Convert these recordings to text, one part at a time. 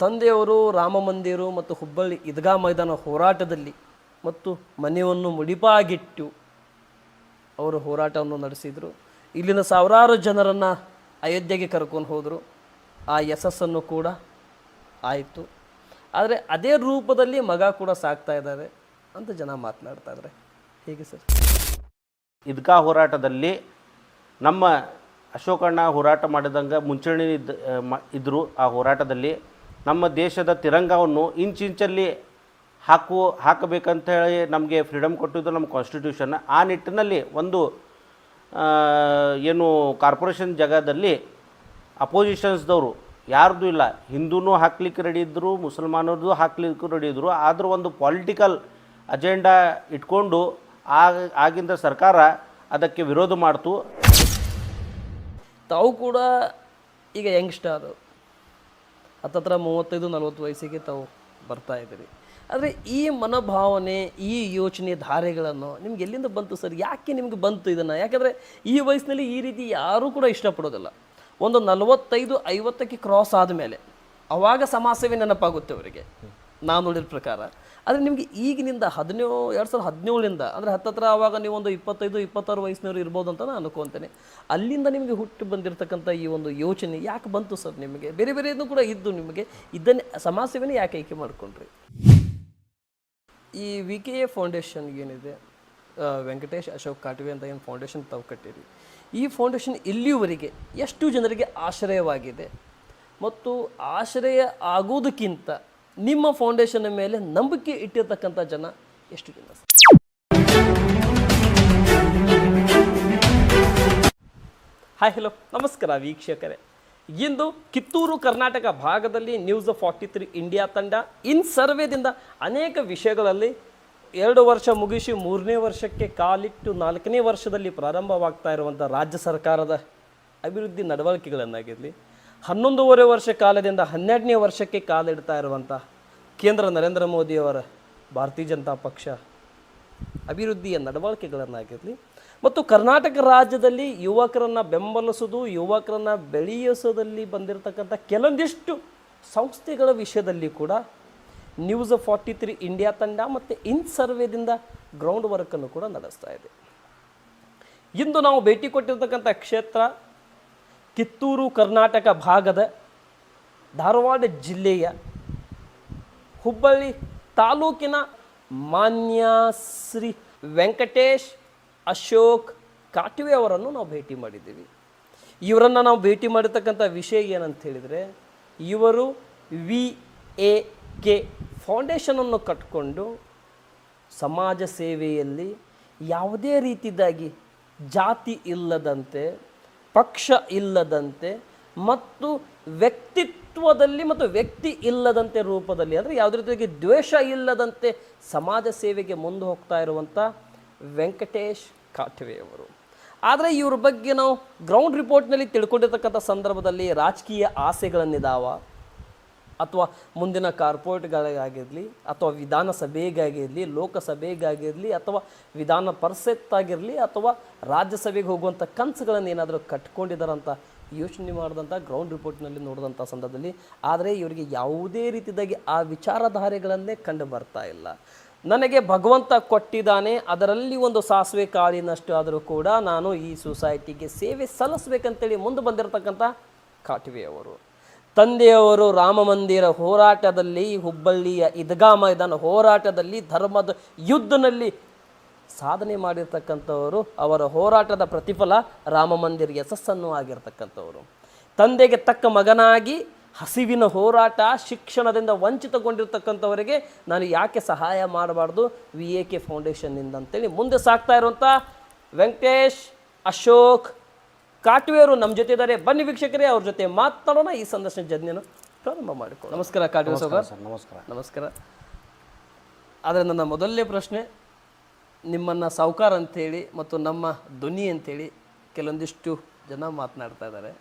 ತಂದೆಯವರು ರಾಮ ಮಂದಿರ ಮತ್ತು ಹುಬ್ಬಳ್ಳಿ ಈದ್ಗಾ ಮೈದಾನ ಹೋರಾಟದಲ್ಲಿ ಮತ್ತು ಮನೆಯನ್ನು ಮುಡಿಪಾಗಿಟ್ಟು ಅವರು ಹೋರಾಟವನ್ನು ನಡೆಸಿದರು. ಇಲ್ಲಿನ ಸಾವಿರಾರು ಜನರನ್ನು ಅಯೋಧ್ಯೆಗೆ ಕರ್ಕೊಂಡು ಹೋದರು. ಆ ಯಶಸ್ಸನ್ನು ಕೂಡ ಆಯಿತು. ಆದರೆ ಅದೇ ರೂಪದಲ್ಲಿ ಮಗ ಕೂಡ ಸಾಕ್ತಾ ಇದ್ದಾರೆ ಅಂತ ಜನ ಮಾತನಾಡ್ತಾ ಇದ್ದಾರೆ. ಹೇಗೆ ಸರ್? ಈದ್ಗಾ ಹೋರಾಟದಲ್ಲಿ ನಮ್ಮ ಅಶೋಕಣ್ಣ ಹೋರಾಟ ಮಾಡಿದಂಗೆ ಮುಂಚೂಣಿ ಇದ್ದರು. ಆ ಹೋರಾಟದಲ್ಲಿ ನಮ್ಮ ದೇಶದ ತಿರಂಗವನ್ನು ಇಂಚಿಂಚಲ್ಲಿ ಹಾಕಬೇಕಂತ ಹೇಳಿ ನಮಗೆ ಫ್ರೀಡಮ್ ಕೊಟ್ಟಿದ್ದು ನಮ್ಮ ಕಾನ್ಸ್ಟಿಟ್ಯೂಷನ್. ಆ ನಿಟ್ಟಿನಲ್ಲಿ ಒಂದು ಏನು ಕಾರ್ಪೊರೇಷನ್ ಜಾಗದಲ್ಲಿ ಅಪೋಸಿಷನ್ಸ್ದವರು ಯಾರ್ದು ಇಲ್ಲ, ಹಿಂದೂನೂ ಹಾಕ್ಲಿಕ್ಕೆ ರೆಡಿ ಇದ್ದರು, ಮುಸಲ್ಮಾನರದು ಹಾಕ್ಲಿಕ್ಕೂ ರೆಡಿ ಇದ್ದರು. ಆದರೂ ಒಂದು ಪೊಲಿಟಿಕಲ್ ಅಜೆಂಡಾ ಇಟ್ಕೊಂಡು ಆಗಿಂದ ಸರ್ಕಾರ ಅದಕ್ಕೆ ವಿರೋಧ ಮಾಡ್ತು. ತಾವು ಕೂಡ ಈಗ ಯಂಗ್ಸ್ಟಾರ್, ಹತ್ತತ್ರ 35-40 ವಯಸ್ಸಿಗೆ ತಾವು ಬರ್ತಾ ಇದ್ದೀರಿ. ಆದರೆ ಈ ಮನೋಭಾವನೆ, ಈ ಯೋಚನೆ ಧಾರೆಗಳನ್ನು ನಿಮ್ಗೆ ಎಲ್ಲಿಂದ ಬಂತು ಸರ್? ಯಾಕೆ ನಿಮ್ಗೆ ಬಂತು ಇದನ್ನು? ಯಾಕೆಂದರೆ ಈ ವಯಸ್ಸಿನಲ್ಲಿ ಈ ರೀತಿ ಯಾರೂ ಕೂಡ ಇಷ್ಟಪಡೋದಿಲ್ಲ. ಒಂದು 45-50ಕ್ಕೆ ಕ್ರಾಸ್ ಆದಮೇಲೆ ಅವಾಗ ಸಮಾಜ ಸೇವೆ ನೆನಪಾಗುತ್ತೆ ಅವರಿಗೆ, ನಾನು ನೋಡಿದ ಪ್ರಕಾರ. ಆದರೆ ನಿಮಗೆ ಈಗಿನಿಂದ 2017 ಅಂದರೆ ಹತ್ತತ್ರ ಆವಾಗ ನೀವು ಒಂದು 25-26 ವಯಸ್ಸಿನವರು ಇರ್ಬೋದು ಅಂತ ನಾನು ಅನ್ಕೊತೇನೆ. ಅಲ್ಲಿಂದ ನಿಮಗೆ ಹುಟ್ಟು ಬಂದಿರತಕ್ಕಂಥ ಈ ಒಂದು ಯೋಚನೆ ಯಾಕೆ ಬಂತು ಸರ್ ನಿಮಗೆ? ಬೇರೆ ಬೇರೆಯೂ ಕೂಡ ಇದ್ದು ನಿಮಗೆ ಇದನ್ನೇ ಸಮಾಜ ಸೇವೆನೇ ಯಾಕೆ ಆಯ್ಕೆ ಮಾಡಿಕೊಂಡ್ರಿ? ಈ VKA ಫೌಂಡೇಶನ್ ಏನಿದೆ, ವೆಂಕಟೇಶ್ ಅಶೋಕ್ ಕಾಟ್ವೆ ಅಂತ ಏನು ಫೌಂಡೇಶನ್ ತಾವು ಕಟ್ಟಿರಿ, ಈ ಫೌಂಡೇಶನ್ ಇಲ್ಲಿಯವರೆಗೆ ಎಷ್ಟು ಜನರಿಗೆ ಆಶ್ರಯವಾಗಿದೆ ಮತ್ತು ಆಶ್ರಯ ಆಗೋದಕ್ಕಿಂತ ನಿಮ್ಮ ಫೌಂಡೇಶನ್ ಮೇಲೆ ನಂಬಿಕೆ ಇಟ್ಟಿರ್ತಕ್ಕಂಥ ಜನ ಎಷ್ಟು ಜನ? ಹಾಯ್, ಹಲೋ, ನಮಸ್ಕಾರ ವೀಕ್ಷಕರೇ. ಇಂದು ಕಿತ್ತೂರು ಕರ್ನಾಟಕ ಭಾಗದಲ್ಲಿ ನ್ಯೂಸ್ 43 ಇಂಡಿಯಾ ತಂಡ ಇನ್ ಸರ್ವೇದಿಂದ ಅನೇಕ ವಿಷಯಗಳಲ್ಲಿ 2 ವರ್ಷ ಮುಗಿಸಿ 3ನೇ ವರ್ಷಕ್ಕೆ ಕಾಲಿಟ್ಟು 4ನೇ ವರ್ಷದಲ್ಲಿ ಪ್ರಾರಂಭವಾಗ್ತಾ ಇರುವಂಥ ರಾಜ್ಯ ಸರ್ಕಾರದ ಅಭಿವೃದ್ಧಿ ನಡವಳಿಕೆಗಳನ್ನಾಗಿರಲಿ, 11.5 ವರ್ಷ ಕಾಲದಿಂದ 12ನೇ ವರ್ಷಕ್ಕೆ ಕಾಲಿಡ್ತಾ ಇರುವಂಥ ಕೇಂದ್ರ ನರೇಂದ್ರ ಮೋದಿಯವರ ಭಾರತೀಯ ಜನತಾ ಪಕ್ಷ ಅಭಿವೃದ್ಧಿಯ ನಡವಳಿಕೆಗಳನ್ನಾಗಿರಲಿ, ಮತ್ತು ಕರ್ನಾಟಕ ರಾಜ್ಯದಲ್ಲಿ ಯುವಕರನ್ನು ಬೆಂಬಲಿಸೋದು, ಯುವಕರನ್ನು ಬೆಳೆಸೋದಲ್ಲಿ ಬಂದಿರತಕ್ಕಂಥ ಕೆಲವೊಂದಿಷ್ಟು ಸಂಸ್ಥೆಗಳ ವಿಷಯದಲ್ಲಿ ಕೂಡ ನ್ಯೂಸ್ 43 ಇಂಡಿಯಾ ತಂಡ ಮತ್ತು ಇನ್ ಸರ್ವೇದಿಂದ ಗ್ರೌಂಡ್ ವರ್ಕನ್ನು ಕೂಡ ನಡೆಸ್ತಾ ಇದೆ. ಇಂದು ನಾವು ಭೇಟಿ ಕೊಟ್ಟಿರ್ತಕ್ಕಂಥ ಕ್ಷೇತ್ರ ಕಿತ್ತೂರು ಕರ್ನಾಟಕ ಭಾಗದ ಧಾರವಾಡ ಜಿಲ್ಲೆಯ ಹುಬ್ಬಳ್ಳಿ ತಾಲೂಕಿನ ಮಾನ್ಯ ಶ್ರೀ ವೆಂಕಟೇಶ್ ಅಶೋಕ್ ಕಾಟ್ವೆ ಅವರನ್ನು ನಾವು ಭೇಟಿ ಮಾಡಿದ್ದೀವಿ. ಇವರನ್ನು ನಾವು ಭೇಟಿ ಮಾಡಿರ್ತಕ್ಕಂಥ ವಿಷಯ ಏನಂತ ಹೇಳಿದರೆ, ಇವರು VAK ಫೌಂಡೇಶನನ್ನು ಕಟ್ಟಿಕೊಂಡು ಸಮಾಜ ಸೇವೆಯಲ್ಲಿ ಯಾವುದೇ ರೀತಿಯಾಗಿ ಜಾತಿ ಇಲ್ಲದಂತೆ, ಪಕ್ಷ ಇಲ್ಲದಂತೆ ಮತ್ತು ವ್ಯಕ್ತಿತ್ವದಲ್ಲಿ ಮತ್ತು ವ್ಯಕ್ತಿ ಇಲ್ಲದಂತೆ ರೂಪದಲ್ಲಿ, ಅಂದರೆ ಯಾವುದೇ ರೀತಿಯಾಗಿ ದ್ವೇಷ ಇಲ್ಲದಂತೆ ಸಮಾಜ ಸೇವೆಗೆ ಮುಂದೆ ಹೋಗ್ತಾ ಇರುವಂಥ ವೆಂಕಟೇಶ್ ಕಾಟ್ವೆ ಅವರು. ಆದರೆ ಇವ್ರ ಬಗ್ಗೆ ನಾವು ಗ್ರೌಂಡ್ ರಿಪೋರ್ಟ್ನಲ್ಲಿ ತಿಳ್ಕೊಂಡಿರ್ತಕ್ಕಂಥ ಸಂದರ್ಭದಲ್ಲಿ ರಾಜಕೀಯ ಆಸೆಗಳನ್ನಿದಾವ, ಅಥವಾ ಮುಂದಿನ ಕಾರ್ಪೊರೇಟ್ಗಳಿಗಾಗಿರಲಿ, ಅಥವಾ ವಿಧಾನಸಭೆಗಾಗಿರಲಿ, ಲೋಕಸಭೆಗಾಗಿರಲಿ, ಅಥವಾ ವಿಧಾನ ಪರಿಷತ್ ಆಗಿರಲಿ, ಅಥವಾ ರಾಜ್ಯಸಭೆಗೆ ಹೋಗುವಂಥ ಕನಸುಗಳನ್ನು ಏನಾದರೂ ಕಟ್ಕೊಂಡಿದ್ದಾರಂತ ಯೋಚನೆ ಮಾಡಿದಂಥ ಗ್ರೌಂಡ್ ರಿಪೋರ್ಟ್ನಲ್ಲಿ ನೋಡಿದಂಥ ಸಂದರ್ಭದಲ್ಲಿ, ಆದರೆ ಇವರಿಗೆ ಯಾವುದೇ ರೀತಿಯಾಗಿ ಆ ವಿಚಾರಧಾರೆಗಳನ್ನೇ ಕಂಡು ಬರ್ತಾ ಇಲ್ಲ. ನನಗೆ ಭಗವಂತ ಕೊಟ್ಟಿದ್ದಾನೆ, ಅದರಲ್ಲಿ ಒಂದು ಸಾಸಿವೆ ಕಾಳಿನಷ್ಟು ಆದರೂ ಕೂಡ ನಾನು ಈ ಸೊಸೈಟಿಗೆ ಸೇವೆ ಸಲ್ಲಿಸ್ಬೇಕಂತೇಳಿ ಮುಂದೆ ಬಂದಿರತಕ್ಕಂಥ ಕಾಟ್ವೆ ಅವರು. ತಂದೆಯವರು ರಾಮ ಮಂದಿರ ಹೋರಾಟದಲ್ಲಿ, ಹುಬ್ಬಳ್ಳಿಯ ಈದ್ಗಾ ಮೈದಾನ ಹೋರಾಟದಲ್ಲಿ, ಧರ್ಮದ ಯುದ್ಧದಲ್ಲಿ ಸಾಧನೆ ಮಾಡಿರ್ತಕ್ಕಂಥವರು. ಅವರ ಹೋರಾಟದ ಪ್ರತಿಫಲ ರಾಮ ಮಂದಿರ ಯಶಸ್ಸನ್ನು ಆಗಿರ್ತಕ್ಕಂಥವರು. ತಂದೆಗೆ ತಕ್ಕ ಮಗನಾಗಿ ಹಸಿವಿನ ಹೋರಾಟ, ಶಿಕ್ಷಣದಿಂದ ವಂಚಿತಗೊಂಡಿರ್ತಕ್ಕಂಥವರಿಗೆ ನಾನು ಯಾಕೆ ಸಹಾಯ ಮಾಡಬಾರ್ದು VAK ಫೌಂಡೇಶನ್ನಿಂದ ಅಂತೇಳಿ ಮುಂದೆ ಸಾಗ್ತಾ ಇರುವಂಥ ವೆಂಕಟೇಶ್ ಅಶೋಕ್ ಕಾಟ್ವೆಯವರು ನಮ್ಮ ಜೊತೆ ಇದ್ದಾರೆ. ಬನ್ನಿ ವೀಕ್ಷಕರೇ, ಅವ್ರ ಜೊತೆ ಮಾತನಾಡೋಣ, ಈ ಸಂದರ್ಶನ ಜರ್ನಿಯನ್ನು ಪ್ರಾರಂಭ ಮಾಡಿಕೊಳ್ಳೋಣ. ನಮಸ್ಕಾರ ಕಾಟ್ವೆ ಸರ್. ನಮಸ್ಕಾರ. ಆದರೆ ನನ್ನ ಮೊದಲನೇ ಪ್ರಶ್ನೆ, ನಿಮ್ಮನ್ನು ಸಾಹುಕಾರ ಅಂಥೇಳಿ ಮತ್ತು ನಮ್ಮ ಧ್ವನಿ ಅಂಥೇಳಿ ಕೆಲವೊಂದಿಷ್ಟು ಜನ ಮಾತನಾಡ್ತಾ ಇದ್ದಾರೆ.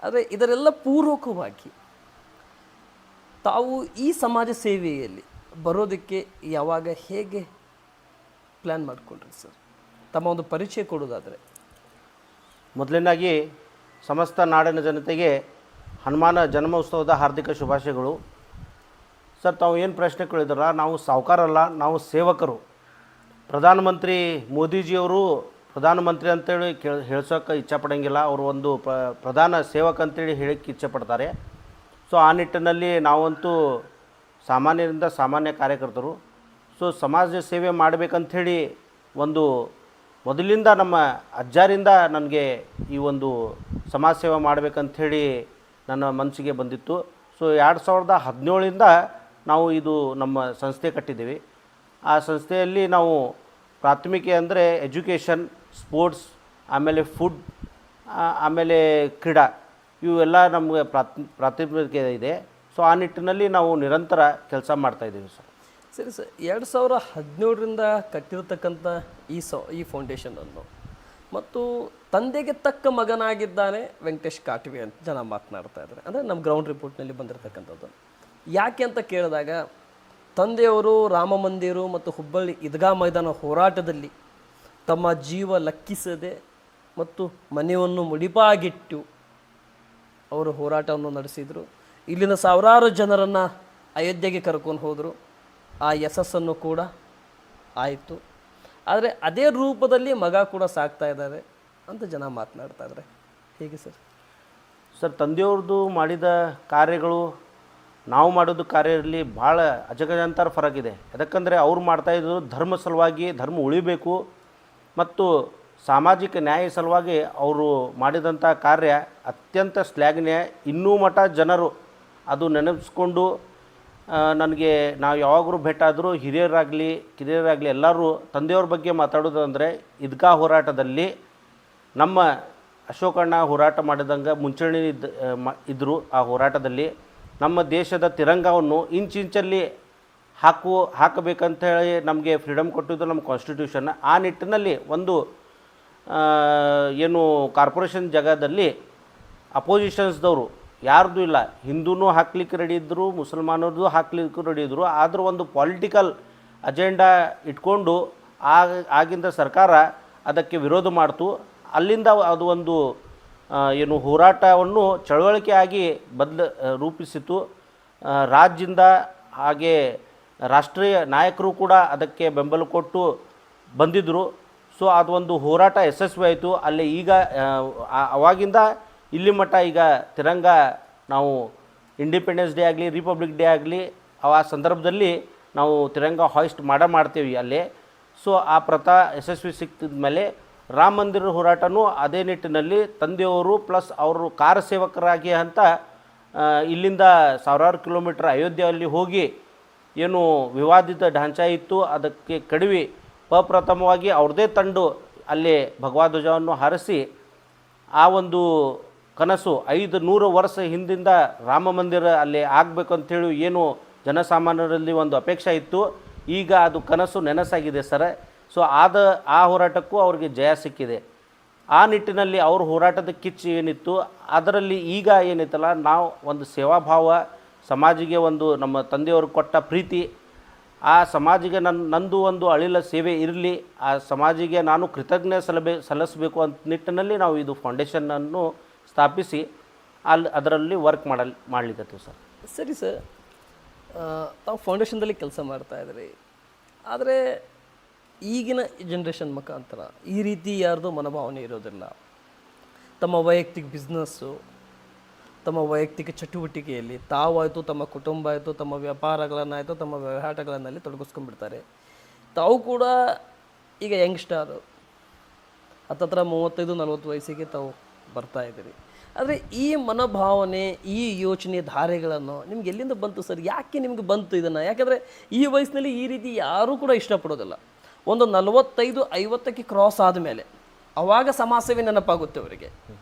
ಆದರೆ ಇದರೆಲ್ಲ ಪೂರ್ವಕವಾಗಿ ತಾವು ಈ ಸಮಾಜ ಸೇವೆಯಲ್ಲಿ ಬರೋದಕ್ಕೆ ಯಾವಾಗ, ಹೇಗೆ ಪ್ಲ್ಯಾನ್ ಮಾಡಿಕೊಂಡ್ರಿ ಸರ್? ತಮ್ಮ ಒಂದು ಪರಿಚಯ ಕೊಡೋದಾದರೆ. ಮೊದಲನೇದಾಗಿ ಸಮಸ್ತ ನಾಡಿನ ಜನತೆಗೆ ಹನುಮಾನ ಜನ್ಮೋತ್ಸವದ ಹಾರ್ದಿಕ ಶುಭಾಶಯಗಳು. ಸರ್ ತಾವು ಏನು ಪ್ರಶ್ನೆ ಕೇಳಿದ್ರಲ್ಲ, ನಾವು ಸಾವುಕಾರಲ್ಲ, ನಾವು ಸೇವಕರು. ಪ್ರಧಾನಮಂತ್ರಿ ಮೋದಿಜಿಯವರು ಪ್ರಧಾನಮಂತ್ರಿ ಅಂತೇಳಿ ಹೇಳ್ಸೋಕೆ ಇಚ್ಛಪಡೋಂಗಿಲ್ಲ, ಅವರು ಒಂದು ಪ್ರಧಾನ ಸೇವಕ ಅಂತೇಳಿ ಹೇಳಕ್ಕೆ ಇಚ್ಛೆಪಡ್ತಾರೆ. ಸೊ ಆ ನಿಟ್ಟಿನಲ್ಲಿ ನಾವಂತೂ ಸಾಮಾನ್ಯರಿಂದ ಸಾಮಾನ್ಯ ಕಾರ್ಯಕರ್ತರು. ಸೊ ಸಮಾಜ ಸೇವೆ ಮಾಡಬೇಕಂಥೇಳಿ ಒಂದು ಮೊದಲಿಂದ ನಮ್ಮ ಅಜ್ಜಾರಿಂದ ನನಗೆ ಈ ಒಂದು ಸಮಾಜ ಸೇವೆ ಮಾಡಬೇಕಂಥೇಳಿ ನನ್ನ ಮನಸ್ಸಿಗೆ ಬಂದಿತ್ತು. ಸೊ 2017ರಿಂದ ನಾವು ಇದು ನಮ್ಮ ಸಂಸ್ಥೆ ಕಟ್ಟಿದ್ದೀವಿ. ಆ ಸಂಸ್ಥೆಯಲ್ಲಿ ನಾವು ಪ್ರಾಥಮಿಕ ಅಂದರೆ ಎಜುಕೇಷನ್, ಸ್ಪೋರ್ಟ್ಸ್, ಆಮೇಲೆ ಫುಡ್, ಆಮೇಲೆ ಕ್ರೀಡಾ, ಇವೆಲ್ಲ ನಮಗೆ ಪ್ರಾಥಮಿಕ ಇದೆ. ಸೊ ಆ ನಿಟ್ಟಿನಲ್ಲಿ ನಾವು ನಿರಂತರ ಕೆಲಸ ಮಾಡ್ತಾಯಿದ್ದೀವಿ ಸರ್. ಸರಿ ಸರ್, 2017ರಿಂದ ಕಟ್ಟಿರ್ತಕ್ಕಂಥ ಈ ಫೌಂಡೇಶನನ್ನು ಮತ್ತು ತಂದೆಗೆ ತಕ್ಕ ಮಗನಾಗಿದ್ದಾನೆ ವೆಂಕಟೇಶ್ ಕಾಟ್ವಿ ಅಂತ ಜನ ಮಾತನಾಡ್ತಾ ಇದ್ದಾರೆ. ಅಂದರೆ ನಮ್ಮ ಗ್ರೌಂಡ್ ರಿಪೋರ್ಟ್ನಲ್ಲಿ ಬಂದಿರತಕ್ಕಂಥದ್ದು. ಯಾಕೆ ಅಂತ ಕೇಳಿದಾಗ ತಂದೆಯವರು ರಾಮ ಮಂದಿರ ಮತ್ತು ಹುಬ್ಬಳ್ಳಿ ಈದ್ಗಾ ಮೈದಾನ ಹೋರಾಟದಲ್ಲಿ ತಮ್ಮ ಜೀವ ಲೆಕ್ಕಿಸದೆ ಮತ್ತು ಮನೆಯನ್ನು ಮುಡಿಪಾಗಿಟ್ಟು ಅವರು ಹೋರಾಟವನ್ನು ನಡೆಸಿದರು. ಇಲ್ಲಿನ ಸಾವಿರಾರು ಜನರನ್ನು ಅಯೋಧ್ಯೆಗೆ ಕರ್ಕೊಂಡು ಹೋದರು. ಆ ಯಶಸ್ಸನ್ನು ಕೂಡ ಆಯಿತು. ಆದರೆ ಅದೇ ರೂಪದಲ್ಲಿ ಮಗ ಕೂಡ ಸಾಕ್ತಾ ಇದ್ದಾರೆ ಅಂತ ಜನ ಮಾತನಾಡ್ತಾ ಇದ್ದಾರೆ. ಹೇಗೆ ಸರ್? ಸರ್, ತಂದೆಯವ್ರದ್ದು ಮಾಡಿದ ಕಾರ್ಯಗಳು ನಾವು ಮಾಡೋದು ಕಾರ್ಯದಲ್ಲಿ ಭಾಳ ಅಜಗಜಾಂತರ ಫರಕ್ ಇದೆ. ಯಾಕಂದರೆ ಅವ್ರು ಮಾಡ್ತಾಯಿದ್ದು ಧರ್ಮ ಸಲುವಾಗಿ, ಧರ್ಮ ಉಳಿಬೇಕು ಮತ್ತು ಸಾಮಾಜಿಕ ನ್ಯಾಯ ಸಲುವಾಗಿ ಅವರು ಮಾಡಿದಂಥ ಕಾರ್ಯ ಅತ್ಯಂತ ಶ್ಲಾಘನೀಯ. ಇನ್ನೂ ಮಠ ಜನರು ಅದು ನೆನಪಿಸ್ಕೊಂಡು ನನಗೆ ನಾವು ಯಾವಾಗಲೂ ಭೇಟಾದರೂ ಹಿರಿಯರಾಗಲಿ ಕಿರಿಯರಾಗಲಿ ಎಲ್ಲರೂ ತಂದೆಯವ್ರ ಬಗ್ಗೆ ಮಾತಾಡೋದಂದರೆ ಈದ್ಗಾ ಹೋರಾಟದಲ್ಲಿ ನಮ್ಮ ಅಶೋಕಣ್ಣ ಹೋರಾಟ ಮಾಡಿದಂಗೆ ಮುಂಚೂಣಿ ಇದ್ದರು. ಆ ಹೋರಾಟದಲ್ಲಿ ನಮ್ಮ ದೇಶದ ತಿರಂಗವನ್ನು ಇಂಚಿಂಚಲ್ಲಿ ಹಾಕಬೇಕಂತ ಹೇಳಿ ನಮಗೆ ಫ್ರೀಡಮ್ ಕೊಟ್ಟಿದ್ದು ನಮ್ಮ ಕಾನ್ಸ್ಟಿಟ್ಯೂಷನ್. ಆ ನಿಟ್ಟಿನಲ್ಲಿ ಒಂದು ಏನು ಕಾರ್ಪೊರೇಷನ್ ಜಾಗದಲ್ಲಿ ಅಪೋಸಿಷನ್ಸ್ದವರು ಯಾರ್ದು ಇಲ್ಲ, ಹಿಂದೂನೂ ಹಾಕ್ಲಿಕ್ಕೆ ರೆಡಿ ಇದ್ದರು, ಮುಸಲ್ಮಾನರದು ಹಾಕ್ಲಿಕ್ಕೂ ರೆಡಿ ಇದ್ದರು. ಆದರೂ ಒಂದು ಪೊಲಿಟಿಕಲ್ ಅಜೆಂಡಾ ಇಟ್ಕೊಂಡು ಆಗಿಂದ ಸರ್ಕಾರ ಅದಕ್ಕೆ ವಿರೋಧ ಮಾಡ್ತು. ಅಲ್ಲಿಂದ ಅದು ಒಂದು ಏನು ಹೋರಾಟವನ್ನು ಚಳವಳಿಕೆಯಾಗಿ ರೂಪಿಸಿತು. ರಾಜ್ಯದಿಂದ ಹಾಗೆ ರಾಷ್ಟ್ರೀಯ ನಾಯಕರು ಕೂಡ ಅದಕ್ಕೆ ಬೆಂಬಲ ಕೊಟ್ಟು ಬಂದಿದ್ದರು. ಸೊ ಅದು ಒಂದು ಹೋರಾಟ ಯಶಸ್ವಿ ಆಯಿತು. ಅಲ್ಲಿ ಈಗ ಅವಾಗಿಂದ ಇಲ್ಲಿ ಮಟ್ಟ ಈಗ ತಿರಂಗ ನಾವು ಇಂಡಿಪೆಂಡೆನ್ಸ್ ಡೇ ಆಗಲಿ, ರಿಪಬ್ಲಿಕ್ ಡೇ ಆಗಲಿ, ಆ ಸಂದರ್ಭದಲ್ಲಿ ನಾವು ತಿರಂಗ ಹಾಯಿಸ್ಟ್ ಮಾಡ್ತೀವಿ ಅಲ್ಲೇ. ಸೊ ಆ ಪ್ರಥಾ ಯಶಸ್ವಿ ಸಿಕ್ಕಿದ ಮೇಲೆ ರಾಮ ಮಂದಿರ ಹೋರಾಟನೂ ಅದೇ ನಿಟ್ಟಿನಲ್ಲಿ ತಂದೆಯವರು ಪ್ಲಸ್ ಅವರು ಕಾರ್ಯಸೇವಕರಾಗಿ ಅಂತ ಇಲ್ಲಿಂದ ಸಾವಿರಾರು ಕಿಲೋಮೀಟ್ರ್ ಅಯೋಧ್ಯೆಯಲ್ಲಿ ಹೋಗಿ ಏನು ವಿವಾದಿತ ಢಾಂಚಾ ಇತ್ತು ಅದಕ್ಕೆ ಕಡಿವಿ ಪ್ರಪ್ರಥಮವಾಗಿ ಅವ್ರದ್ದೇ ತಂಡು ಅಲ್ಲಿ ಭಗವಧ್ವಜವನ್ನು ಹಾರಿಸಿ ಆ ಒಂದು ಕನಸು 500 ವರ್ಷ ಹಿಂದಿಂದ ರಾಮ ಮಂದಿರ ಅಲ್ಲಿ ಆಗಬೇಕಂತೇಳಿ ಏನು ಜನಸಾಮಾನ್ಯರಲ್ಲಿ ಒಂದು ಅಪೇಕ್ಷೆ ಇತ್ತು, ಈಗ ಅದು ಕನಸು ನೆನಸಾಗಿದೆ ಸರ್. ಸೊ ಆ ಹೋರಾಟಕ್ಕೂ ಅವ್ರಿಗೆ ಜಯ ಸಿಕ್ಕಿದೆ. ಆ ನಿಟ್ಟಿನಲ್ಲಿ ಅವ್ರ ಹೋರಾಟದ ಕಿಚ್ಚು ಏನಿತ್ತು ಅದರಲ್ಲಿ ಈಗ ಏನಿತ್ತಲ್ಲ, ನಾವು ಒಂದು ಸೇವಾಭಾವ, ಸಮಾಜಿಗೆ ಒಂದು ನಮ್ಮ ತಂದೆಯವರು ಕೊಟ್ಟ ಪ್ರೀತಿ, ಆ ಸಮಾಜಿಗೆ ನಂದು ಒಂದು ಅಳಿಲ ಸೇವೆ ಇರಲಿ, ಆ ಸಮಾಜಿಗೆ ನಾನು ಕೃತಜ್ಞ ಸಲ್ಲಿಸಬೇಕು ಅಂತ ನಿಟ್ಟಿನಲ್ಲಿ ನಾವು ಇದು ಫೌಂಡೇಶನನ್ನು ಸ್ಥಾಪಿಸಿ ಅದರಲ್ಲಿ ವರ್ಕ್ ಮಾಡಲಿಕ್ಕತ್ತೀವಿ ಸರ್. ಸರಿ ಸರ್, ತಾವು ಫೌಂಡೇಶನ್ದಲ್ಲಿ ಕೆಲಸ ಮಾಡ್ತಾ ಇದ್ರಿ. ಆದರೆ ಈಗಿನ ಜನ್ರೇಷನ್ ಮುಖಾಂತರ ಈ ರೀತಿ ಯಾರ್ದು ಮನೋಭಾವನೆ ಇರೋದಿಲ್ಲ. ತಮ್ಮ ವೈಯಕ್ತಿಕ ಬಿಸ್ನೆಸ್ಸು, ತಮ್ಮ ವೈಯಕ್ತಿಕ ಚಟುವಟಿಕೆಯಲ್ಲಿ ತಾವಾಯಿತು, ತಮ್ಮ ಕುಟುಂಬ ಆಯಿತು, ತಮ್ಮ ವ್ಯಾಪಾರಗಳನ್ನಾಯಿತು, ತಮ್ಮ ವ್ಯವಹಾರಗಳನ್ನಲ್ಲಿ ತೊಡಗಿಸ್ಕೊಂಡ್ಬಿಡ್ತಾರೆ. ತಾವು ಕೂಡ ಈಗ ಯಂಗ್ಸ್ಟಾರು ಹತ್ತತ್ರ 35-40 ವಯಸ್ಸಿಗೆ ತಾವು ಬರ್ತಾ ಇದ್ದೀರಿ. ಆದರೆ ಈ ಮನೋಭಾವನೆ, ಈ ಯೋಚನೆ ಧಾರೆಗಳನ್ನು ನಿಮ್ಗೆ ಎಲ್ಲಿಂದ ಬಂತು ಸರ್? ಯಾಕೆ ನಿಮ್ಗೆ ಬಂತು ಇದನ್ನು? ಯಾಕೆಂದರೆ ಈ ವಯಸ್ಸಿನಲ್ಲಿ ಈ ರೀತಿ ಯಾರೂ ಕೂಡ ಇಷ್ಟಪಡೋದಿಲ್ಲ. ಒಂದು 45-50ಕ್ಕೆ ಕ್ರಾಸ್ ಆದಮೇಲೆ ಆವಾಗ ಸಮಾಜ ಸೇವೆ ನೆನಪಾಗುತ್ತೆ ಅವರಿಗೆ,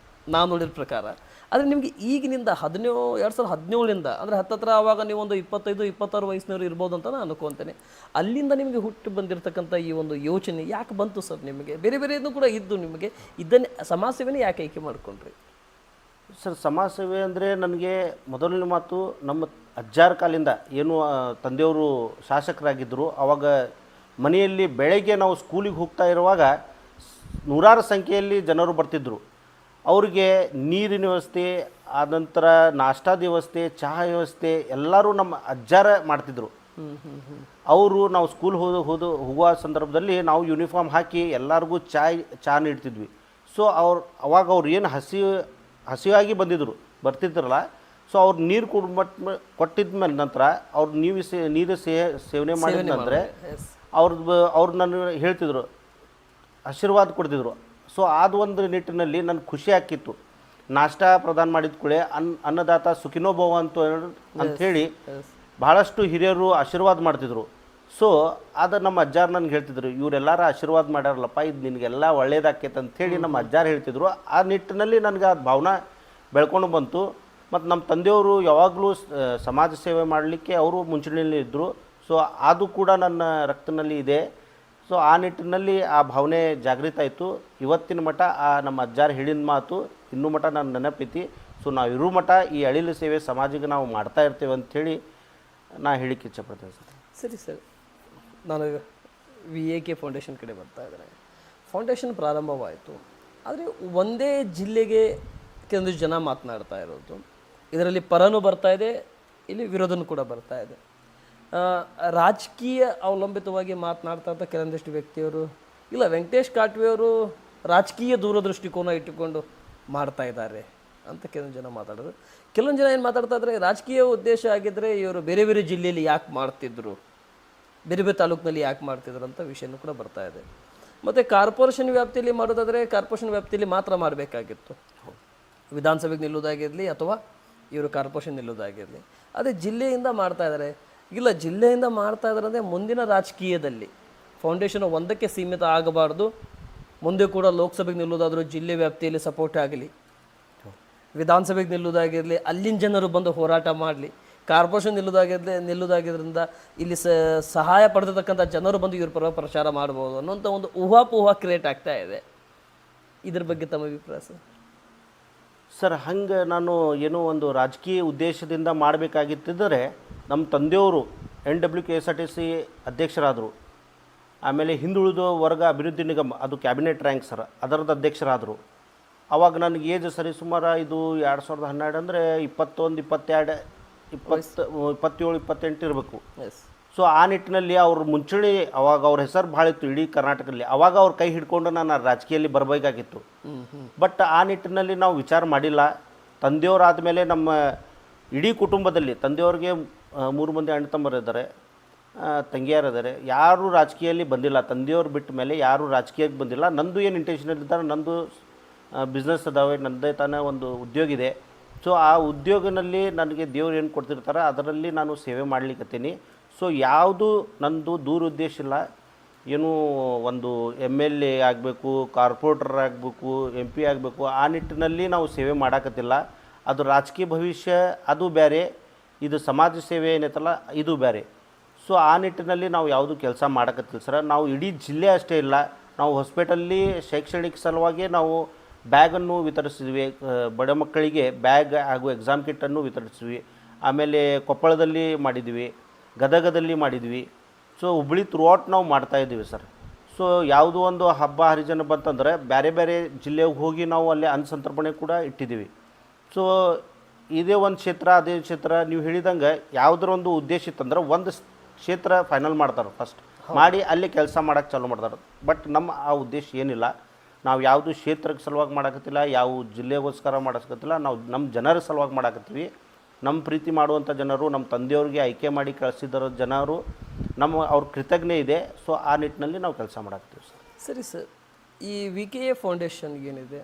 ನಾನು ನೋಡಿದ ಪ್ರಕಾರ. ಆದರೆ ನಿಮಗೆ ಈಗಿನಿಂದ 2017ರಿಂದ ಅಂದರೆ ಹತ್ತತ್ರ ಆವಾಗ ನೀವು ಒಂದು 25-26 ವಯಸ್ಸಿನವರು ಇರ್ಬೋದು ಅಂತ ನಾನು ಅನ್ಕೊತೇನೆ. ಅಲ್ಲಿಂದ ನಿಮಗೆ ಹುಟ್ಟು ಬಂದಿರತಕ್ಕಂಥ ಈ ಒಂದು ಯೋಚನೆ ಯಾಕೆ ಬಂತು ಸರ್ ನಿಮಗೆ? ಬೇರೆ ಬೇರೆಯೂ ಕೂಡ ಇದ್ದು ನಿಮಗೆ ಇದನ್ನೇ ಸಮಾಜ ಸೇವೆನೇ ಯಾಕೆ ಆಯ್ಕೆ ಮಾಡಿಕೊಂಡ್ರಿ ಸರ್? ಸಮಾಜ ಸೇವೆ ಅಂದರೆ ನನಗೆ ಮೊದಲನೇ ಮಾತು ನಮ್ಮ ಅಜ್ಜಾರ ಕಾಲಿಂದ ಏನು ತಂದೆಯವರು ಶಾಸಕರಾಗಿದ್ದರು, ಆವಾಗ ಮನೆಯಲ್ಲಿ ಬೆಳಗ್ಗೆ ನಾವು ಸ್ಕೂಲಿಗೆ ಹೋಗ್ತಾ ಇರುವಾಗ ನೂರಾರು ಸಂಖ್ಯೆಯಲ್ಲಿ ಜನರು ಬರ್ತಿದ್ದರು. ಅವ್ರಿಗೆ ನೀರಿನ ವ್ಯವಸ್ಥೆ, ಆನಂತರ ನಾಷ್ಟಾದ ವ್ಯವಸ್ಥೆ, ಚಹಾ ವ್ಯವಸ್ಥೆ ಎಲ್ಲರೂ ನಮ್ಮ ಅಜ್ಜಾರ ಮಾಡ್ತಿದ್ರು. ಅವರು ನಾವು ಸ್ಕೂಲ್ ಹೋಗುವ ಸಂದರ್ಭದಲ್ಲಿ ನಾವು ಯೂನಿಫಾರ್ಮ್ ಹಾಕಿ ಎಲ್ಲರಿಗೂ ಚಹಾ ನೀಡ್ತಿದ್ವಿ. ಸೊ ಅವಾಗ ಅವ್ರು ಏನು ಹಸಿವಾಗಿ ಬರ್ತಿದ್ರಲ್ಲ, ಸೊ ಅವ್ರು ನೀರು ಕೊಟ್ಟಿದ ಮೇಲೆ ನಂತರ ಅವ್ರು ನೀರು ಸೇವನೆ ಮಾಡಿದ ನಂತರ ಅವ್ರು ನನ್ನ ಹೇಳ್ತಿದ್ರು, ಆಶೀರ್ವಾದ ಕೊಡ್ತಿದ್ರು. ಸೊ ಅದು ಒಂದು ನಿಟ್ಟಿನಲ್ಲಿ ನನಗೆ ಖುಷಿ ಆಗ್ತಿತ್ತು. ನಾಷ್ಟಾ ಪ್ರದಾನ ಮಾಡಿದ ಕೂಡಲೇ ಅನ್ನದಾತ ಸುಖಿನೋ ಭವ ಅಂಥೇಳಿ ಭಾಳಷ್ಟು ಹಿರಿಯರು ಆಶೀರ್ವಾದ ಮಾಡ್ತಿದ್ರು. ಸೊ ಅದು ನಮ್ಮ ಅಜ್ಜಾರು ನನಗೆ ಹೇಳ್ತಿದ್ರು, ಇವರೆಲ್ಲರ ಆಶೀರ್ವಾದ ಮಾಡ್ಯಾರಲ್ಲಪ್ಪ, ಇದು ನಿನಗೆಲ್ಲ ಒಳ್ಳೇದಾಕೈತೆ ಅಂಥೇಳಿ ನಮ್ಮ ಅಜ್ಜಾರು ಹೇಳ್ತಿದ್ರು. ಆ ನಿಟ್ಟಿನಲ್ಲಿ ನನಗೆ ಆ ಭಾವನೆ ಬೆಳ್ಕೊಂಡು ಬಂತು. ಮತ್ತು ನಮ್ಮ ತಂದೆಯವರು ಯಾವಾಗಲೂ ಸಮಾಜ ಸೇವೆ ಮಾಡಲಿಕ್ಕೆ ಅವರು ಮುಂಚೂಣಿಯಲ್ಲಿ ಇದ್ದರು. ಸೊ ಅದು ಕೂಡ ನನ್ನ ರಕ್ತದಲ್ಲಿ ಇದೆ. ಸೊ ಆ ನಿಟ್ಟಿನಲ್ಲಿ ಆ ಭಾವನೆ ಜಾಗೃತ ಆಯಿತು. ಇವತ್ತಿನ ಮಟ್ಟ ಆ ನಮ್ಮ ಅಜ್ಜಾರು ಹೇಳಿದ ಮಾತು ಇನ್ನೂ ಮಟ್ಟ ನನ್ನ ನೆನಪೈತಿ. ಸೊ ನಾವು ಇರೋ ಮಟ್ಟ ಈ ಅಳಿಲು ಸೇವೆ ಸಮಾಜಕ್ಕೆ ನಾವು ಮಾಡ್ತಾ ಇರ್ತೇವೆ ಅಂಥೇಳಿ ನಾ ಹೇಳಿಕ್ಕೆ ಇಚ್ಛಪಡ್ತೇನೆ ಸರ್. ಸರಿ ಸರ್, ನಾನು VAK ಫೌಂಡೇಶನ್ ಕಡೆ ಬರ್ತಾ ಇದ್ದೇನೆ. ಫೌಂಡೇಶನ್ ಪ್ರಾರಂಭವಾಯಿತು, ಆದರೆ ಒಂದೇ ಜಿಲ್ಲೆಗೆ ಕೆಲವೊಂದಿಷ್ಟು ಜನ ಮಾತನಾಡ್ತಾ ಇರೋದು. ಇದರಲ್ಲಿ ಪರನೂ ಬರ್ತಾ ಇದೆ, ಇಲ್ಲಿ ವಿರೋಧನೂ ಕೂಡ ಬರ್ತಾ ಇದೆ. ರಾಜಕೀಯ ಅವಲಂಬಿತವಾಗಿ ಮಾತನಾಡ್ತಾ ಇದ್ದ ಕೆಲವೊಂದಿಷ್ಟು ವ್ಯಕ್ತಿಯವರು, ಇಲ್ಲ ವೆಂಕಟೇಶ್ ಕಾಟ್ವೆಯವರು ರಾಜಕೀಯ ದೂರದೃಷ್ಟಿಕೋನ ಇಟ್ಟುಕೊಂಡು ಮಾಡ್ತಾ ಇದ್ದಾರೆ ಅಂತ ಕೆಲವೊಂದು ಜನ ಮಾತಾಡೋದು. ಕೆಲವೊಂದು ಜನ ಏನು ಮಾತಾಡ್ತಾ ಇದ್ದಾರೆ, ರಾಜಕೀಯ ಉದ್ದೇಶ ಆಗಿದ್ದರೆ ಇವರು ಬೇರೆ ಬೇರೆ ಜಿಲ್ಲೆಯಲ್ಲಿ ಯಾಕೆ ಮಾಡ್ತಿದ್ರು, ಬೇರೆ ಬೇರೆ ತಾಲೂಕಿನಲ್ಲಿ ಯಾಕೆ ಮಾಡ್ತಿದ್ರು ಅಂತ ವಿಷಯನೂ ಕೂಡ ಬರ್ತಾ ಇದೆ. ಮತ್ತು ಕಾರ್ಪೊರೇಷನ್ ವ್ಯಾಪ್ತಿಯಲ್ಲಿ ಮಾಡೋದಾದರೆ ಕಾರ್ಪೊರೇಷನ್ ವ್ಯಾಪ್ತಿಯಲ್ಲಿ ಮಾತ್ರ ಮಾಡಬೇಕಾಗಿತ್ತು, ವಿಧಾನಸಭೆಗೆ ನಿಲ್ಲೋದಾಗಿರಲಿ ಅಥವಾ ಇವರು ಕಾರ್ಪೊರೇಷನ್ ನಿಲ್ಲೋದಾಗಿರಲಿ. ಅದೇ ಜಿಲ್ಲೆಯಿಂದ ಮಾಡ್ತಾ ಇದ್ದಾರೆ. ಇಲ್ಲ, ಜಿಲ್ಲೆಯಿಂದ ಮಾಡ್ತಾ ಇದ್ದಾರೆ ಅಂದರೆ ಮುಂದಿನ ರಾಜಕೀಯದಲ್ಲಿ ಫೌಂಡೇಶನ್ ಒಂದಕ್ಕೆ ಸೀಮಿತ ಆಗಬಾರ್ದು. ಮುಂದೆ ಕೂಡ ಲೋಕಸಭೆಗೆ ನಿಲ್ಲೋದಾದರೂ ಜಿಲ್ಲೆ ವ್ಯಾಪ್ತಿಯಲ್ಲಿ ಸಪೋರ್ಟ್ ಆಗಲಿ, ವಿಧಾನಸಭೆಗೆ ನಿಲ್ಲೋದಾಗಿರಲಿ ಅಲ್ಲಿನ ಜನರು ಬಂದು ಹೋರಾಟ ಮಾಡಲಿ, ಕಾರ್ಪೊರೇಷನ್ ನಿಲ್ಲೋದಾಗಿದ್ದರಿಂದ ಇಲ್ಲಿ ಸಹಾಯ ಪಡೆದಿರ್ತಕ್ಕಂಥ ಜನರು ಬಂದು ಇವ್ರ ಪರ ಪ್ರಚಾರ ಮಾಡ್ಬೋದು ಅನ್ನೋಂಥ ಒಂದು ಊಹಾಪೋಹ ಕ್ರಿಯೇಟ್ ಆಗ್ತಾ ಇದೆ. ಇದ್ರ ಬಗ್ಗೆ ತಮ್ಮ ಅಭಿಪ್ರಾಯ ಸರ್? ಸರ್, ಹಂಗೆ ನಾನು ಏನೋ ಒಂದು ರಾಜಕೀಯ ಉದ್ದೇಶದಿಂದ ಮಾಡಬೇಕಾಗಿತ್ತಿದ್ದರೆ ನಮ್ಮ ತಂದೆಯವರು NWKSRTC ಅಧ್ಯಕ್ಷರಾದರು. ಆಮೇಲೆ ಹಿಂದುಳಿದ ವರ್ಗ ಅಭಿವೃದ್ಧಿ ನಿಗಮ, ಅದು ಕ್ಯಾಬಿನೆಟ್ ರ್ಯಾಂಕ್ ಸರ್, ಅದರದ್ದು ಅಧ್ಯಕ್ಷರಾದರು. ಆವಾಗ ನನಗೆ ಏಜ್ ಸರಿ ಸುಮಾರು ಇದು 2012 ಅಂದರೆ 21, 22, 27, 28 ಇರಬೇಕು. ಸೊ ಆ ನಿಟ್ಟಿನಲ್ಲಿ ಅವ್ರ ಮುಂಚೂಣಿ, ಅವಾಗ ಅವ್ರ ಹೆಸರು ಭಾಳ ಇತ್ತು ಇಡೀ ಕರ್ನಾಟಕದಲ್ಲಿ. ಅವಾಗ ಅವ್ರ ಕೈ ಹಿಡ್ಕೊಂಡು ನಾನು ರಾಜಕೀಯದಲ್ಲಿ ಬರಬೇಕಾಗಿತ್ತು. ಬಟ್ ಆ ನಿಟ್ಟಿನಲ್ಲಿ ನಾವು ವಿಚಾರ ಮಾಡಿಲ್ಲ. ತಂದೆಯವರಾದ ಮೇಲೆ ನಮ್ಮ ಇಡೀ ಕುಟುಂಬದಲ್ಲಿ ತಂದೆಯವ್ರಿಗೆ 3 ಮಂದಿ ಅಣ್ಣ ತಮ್ಮರಿದ್ದಾರೆ, ತಂಗಿಯರಿದ್ದಾರೆ, ಯಾರೂ ರಾಜಕೀಯದಲ್ಲಿ ಬಂದಿಲ್ಲ. ತಂದೆಯವ್ರು ಬಿಟ್ಟ ಮೇಲೆ ಯಾರೂ ರಾಜಕೀಯಕ್ಕೆ ಬಂದಿಲ್ಲ. ನಂದು ಏನು ಇಂಟೆನ್ಷನ್ ಇರ್ತಾರೆ, ನಂದು ಬಿಸ್ನೆಸ್ ಅದಾವೆ, ನನ್ನದೇ ತಾನೇ ಒಂದು ಉದ್ಯೋಗ ಇದೆ. ಸೊ ಆ ಉದ್ಯೋಗದಲ್ಲಿ ನನಗೆ ದೇವ್ರು ಏನು ಕೊಡ್ತಿರ್ತಾರೆ ಅದರಲ್ಲಿ ನಾನು ಸೇವೆ ಮಾಡಲಿಕ್ಕತ್ತೀನಿ. ಸೊ ಯಾವುದು ನಂದು ದೂರ ಉದ್ದೇಶ ಇಲ್ಲ. ಏನು ಒಂದು MLA ಆಗಬೇಕು, ಕಾರ್ಪೊರೇಟರ್ ಆಗಬೇಕು, MP ಆಗಬೇಕು, ಆ ನಿಟ್ಟಿನಲ್ಲಿ ನಾವು ಸೇವೆ ಮಾಡೋಕತ್ತಿಲ್ಲ. ಅದು ರಾಜಕೀಯ ಭವಿಷ್ಯ ಅದು ಬೇರೆ, ಇದು ಸಮಾಜ ಸೇವೆ ಏನೈತಲ್ಲ ಇದು ಬೇರೆ. ಸೊ ಆ ನಿಟ್ಟಿನಲ್ಲಿ ನಾವು ಯಾವುದು ಕೆಲಸ ಮಾಡೋಕತ್ತಿಲ್ಲ ಸರ್. ನಾವು ಇಡೀ ಜಿಲ್ಲೆ ಅಷ್ಟೇ ಇಲ್ಲ, ನಾವು ಹಾಸ್ಪಿಟಲ್ಲಿ ಶೈಕ್ಷಣಿಕ ಸಲುವಾಗಿ ನಾವು ಬ್ಯಾಗನ್ನು ವಿತರಿಸಿದ್ವಿ, ಬಡ ಮಕ್ಕಳಿಗೆ ಬ್ಯಾಗ್ ಹಾಗೂ ಎಕ್ಸಾಮ್ ಕಿಟ್ಟನ್ನು ವಿತರಿಸಿದ್ವಿ. ಆಮೇಲೆ ಕೊಪ್ಪಳದಲ್ಲಿ ಮಾಡಿದ್ವಿ, ಗದಗದಲ್ಲಿ ಮಾಡಿದ್ವಿ. ಸೊ ಹುಬ್ಬಳ್ಳಿ ಥ್ರೂಔಟ್ ನಾವು ಮಾಡ್ತಾಯಿದ್ದೀವಿ ಸರ್. ಸೊ ಯಾವುದೋ ಒಂದು ಹಬ್ಬ ಹರಿಜನ ಬಂತಂದರೆ ಬೇರೆ ಬೇರೆ ಜಿಲ್ಲೆಗೆ ಹೋಗಿ ನಾವು ಅಲ್ಲಿ ಅನ್ನ ಸಂತರ್ಪಣೆ ಕೂಡ ಇಟ್ಟಿದ್ದೀವಿ. ಸೊ ಇದೇ ಒಂದು ಕ್ಷೇತ್ರ ಅದೇ ಕ್ಷೇತ್ರ ನೀವು ಹೇಳಿದಂಗೆ ಯಾವುದರ ಒಂದು ಉದ್ದೇಶ ಇತ್ತಂದ್ರೆ ಒಂದು ಕ್ಷೇತ್ರ ಫೈನಲ್ ಮಾಡ್ತಾರೆ, ಫಸ್ಟ್ ಮಾಡಿ ಅಲ್ಲಿ ಕೆಲಸ ಮಾಡೋಕ್ಕೆ ಚಾಲೂ ಮಾಡ್ತಾರೆ. ಬಟ್ ನಮ್ಮ ಆ ಉದ್ದೇಶ ಏನಿಲ್ಲ. ನಾವು ಯಾವುದು ಕ್ಷೇತ್ರಕ್ಕೆ ಸಲುವಾಗಿ ಮಾಡಕತ್ತಿಲ್ಲ, ಯಾವ ಜಿಲ್ಲೆಗೋಸ್ಕರ ಮಾಡಕತ್ತಿಲ್ಲ. ನಾವು ನಮ್ಮ ಜನರ ಸಲುವಾಗಿ ಮಾಡಕತ್ತೀವಿ. ನಮ್ಮ ಪ್ರೀತಿ ಮಾಡುವಂಥ ಜನರು, ನಮ್ಮ ತಂದೆಯವ್ರಿಗೆ ಆಯ್ಕೆ ಮಾಡಿ ಕಳಿಸಿದ ಜನರು ಅವ್ರ ಕೃತಜ್ಞೆ ಇದೆ. ಸೊ ಆ ನಿಟ್ಟಿನಲ್ಲಿ ನಾವು ಕೆಲಸ ಮಾಡಾಕ್ತೀವಿ ಸರ್. ಸರಿ ಸರ್, ಈ VKA ಫೌಂಡೇಶನ್ಗೆ ಏನಿದೆ,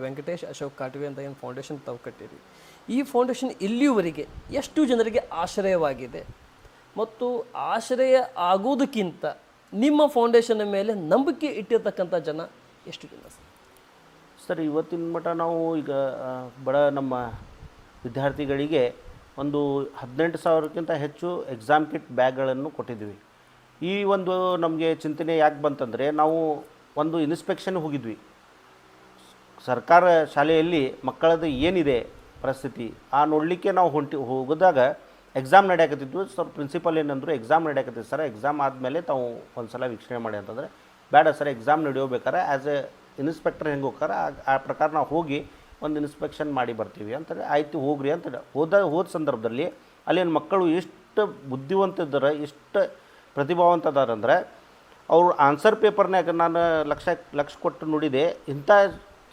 ವೆಂಕಟೇಶ್ ಅಶೋಕ್ ಕಾಟ್ವೆ ಅಂತ ಏನು ಫೌಂಡೇಶನ್ ತಾವು ಕಟ್ಟಿರಿ, ಈ ಫೌಂಡೇಶನ್ ಇಲ್ಲಿಯವರೆಗೆ ಎಷ್ಟು ಜನರಿಗೆ ಆಶ್ರಯವಾಗಿದೆ ಮತ್ತು ಆಶ್ರಯ ಆಗೋದಕ್ಕಿಂತ ನಿಮ್ಮ ಫೌಂಡೇಶನ್ ಮೇಲೆ ನಂಬಿಕೆ ಇಟ್ಟಿರ್ತಕ್ಕಂಥ ಜನ ಎಷ್ಟು ಜನ ಸರ್? ಸರ್, ಇವತ್ತಿನ ಮಟ್ಟ ನಾವು ಈಗ ಬಡ ನಮ್ಮ ವಿದ್ಯಾರ್ಥಿಗಳಿಗೆ ಒಂದು 18,000ಕ್ಕಿಂತ ಹೆಚ್ಚು ಎಕ್ಸಾಮ್ ಕಿಟ್ ಬ್ಯಾಗ್ಗಳನ್ನು ಕೊಟ್ಟಿದ್ವಿ. ಈ ಒಂದು ನಮಗೆ ಚಿಂತನೆ ಯಾಕೆ ಬಂತಂದರೆ, ನಾವು ಒಂದು ಇನ್ಸ್ಪೆಕ್ಷನ್ ಹೋಗಿದ್ವಿ ಸರ್ಕಾರ ಶಾಲೆಯಲ್ಲಿ, ಮಕ್ಕಳದ್ದು ಏನಿದೆ ಪರಿಸ್ಥಿತಿ ಆ ನೋಡಲಿಕ್ಕೆ ನಾವು ಹೋಗಿದಾಗ ಎಕ್ಸಾಮ್ ನಡೆಯಕತ್ತಿದ್ವು. ಸರ್ ಪ್ರಿನ್ಸಿಪಲ್ ಏನಂದರು, ಎಕ್ಸಾಮ್ ನಡೆಯಕತ್ತಿದ್ದು ಸರ್, ಎಕ್ಸಾಮ್ ಆದಮೇಲೆ ತಾವು ಒಂದು ಸಲ ವೀಕ್ಷಣೆ ಮಾಡಿ ಅಂತಂದರೆ, ಬೇಡ ಸರ್ ಎಕ್ಸಾಮ್ ನಡೆಯೋಬೇಕಾರೆ ಆ್ಯಸ್ ಎ ಇನ್ಸ್ಪೆಕ್ಟರ್ ಹೆಂಗೆ ಹೋಗ್ತಾರೆ ಆ ಪ್ರಕಾರ ನಾವು ಹೋಗಿ ಒಂದು ಇನ್ಸ್ಪೆಕ್ಷನ್ ಮಾಡಿ ಬರ್ತೀವಿ ಅಂತಾರೆ. ಆಯಿತು ಹೋಗ್ರಿ ಅಂತ ಹೋದ ಸಂದರ್ಭದಲ್ಲಿ ಅಲ್ಲಿನ ಮಕ್ಕಳು ಎಷ್ಟು ಬುದ್ಧಿವಂತಿದ್ದಾರೆ, ಎಷ್ಟು ಪ್ರತಿಭಾವಂತ ಅದಾರಂದ್ರೆ ಅವರು ಆನ್ಸರ್ ಪೇಪರ್ನಾಗ ನಾನು ಲಕ್ಷ ಕೊಟ್ಟು ನೋಡಿದೆ, ಇಂಥ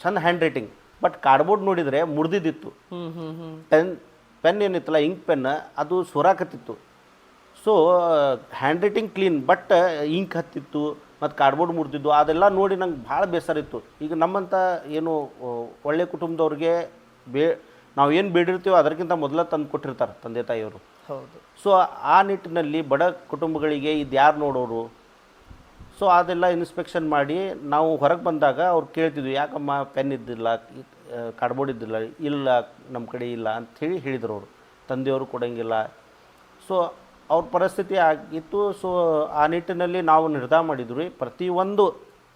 ಚಂದ ಹ್ಯಾಂಡ್ ರೈಟಿಂಗ್, ಬಟ್ ಕಾರ್ಡ್ಬೋರ್ಡ್ ನೋಡಿದರೆ ಮುರಿದಿದ್ದಿತ್ತು. ಪೆನ್ ಏನಿತ್ತಲ್ಲ ಇಂಕ್ ಪೆನ್ ಅದು ಸೊರಾಕತ್ತಿತ್ತು. So handwriting clean, but ink ಹತ್ತಿತ್ತು ಮತ್ತು ಕಾರ್ಡ್ಬೋರ್ಡ್ ಮುರಿದಿದ್ದು. ಅದೆಲ್ಲ ನೋಡಿ ನಂಗೆ ಭಾಳ ಬೇಸರ ಇತ್ತು. ಈಗ ನಮ್ಮಂಥ ಏನು ಒಳ್ಳೆ ಕುಟುಂಬದವ್ರಿಗೆ ನಾವು ಏನು ಬೇಡಿರ್ತೀವೋ ಅದಕ್ಕಿಂತ ಮೊದಲ ತಂದು ಕೊಟ್ಟಿರ್ತಾರೆ ತಂದೆ ತಾಯಿಯವರು. ಹೌದು. ಸೊ ಆ ನಿಟ್ಟಿನಲ್ಲಿ ಬಡ ಕುಟುಂಬಗಳಿಗೆ ಇದು ಯಾರು ನೋಡೋರು? ಸೊ ಅದೆಲ್ಲ ಇನ್ಸ್ಪೆಕ್ಷನ್ ಮಾಡಿ ನಾವು ಹೊರಗೆ ಬಂದಾಗ ಅವ್ರು ಕೇಳ್ತಿದ್ವಿ, ಯಾಕಮ್ಮ ಪೆನ್ ಇದ್ದಿಲ್ಲ, ಕಾರ್ಡ್ಬೋರ್ಡ್ ಇದ್ದಿಲ್ಲ, ಇಲ್ಲ ನಮ್ಮ ಕಡೆ ಇಲ್ಲ ಅಂಥೇಳಿ ಹೇಳಿದರು ಅವರು. ತಂದೆಯವರು ಕೊಡೋಂಗಿಲ್ಲ. ಸೊ ಅವ್ರ ಪರಿಸ್ಥಿತಿ ಆಗಿತ್ತು. ಸೊ ಆ ನಿಟ್ಟಿನಲ್ಲಿ ನಾವು ನಿರ್ಧಾರ ಮಾಡಿದ್ವಿ, ಪ್ರತಿಯೊಂದು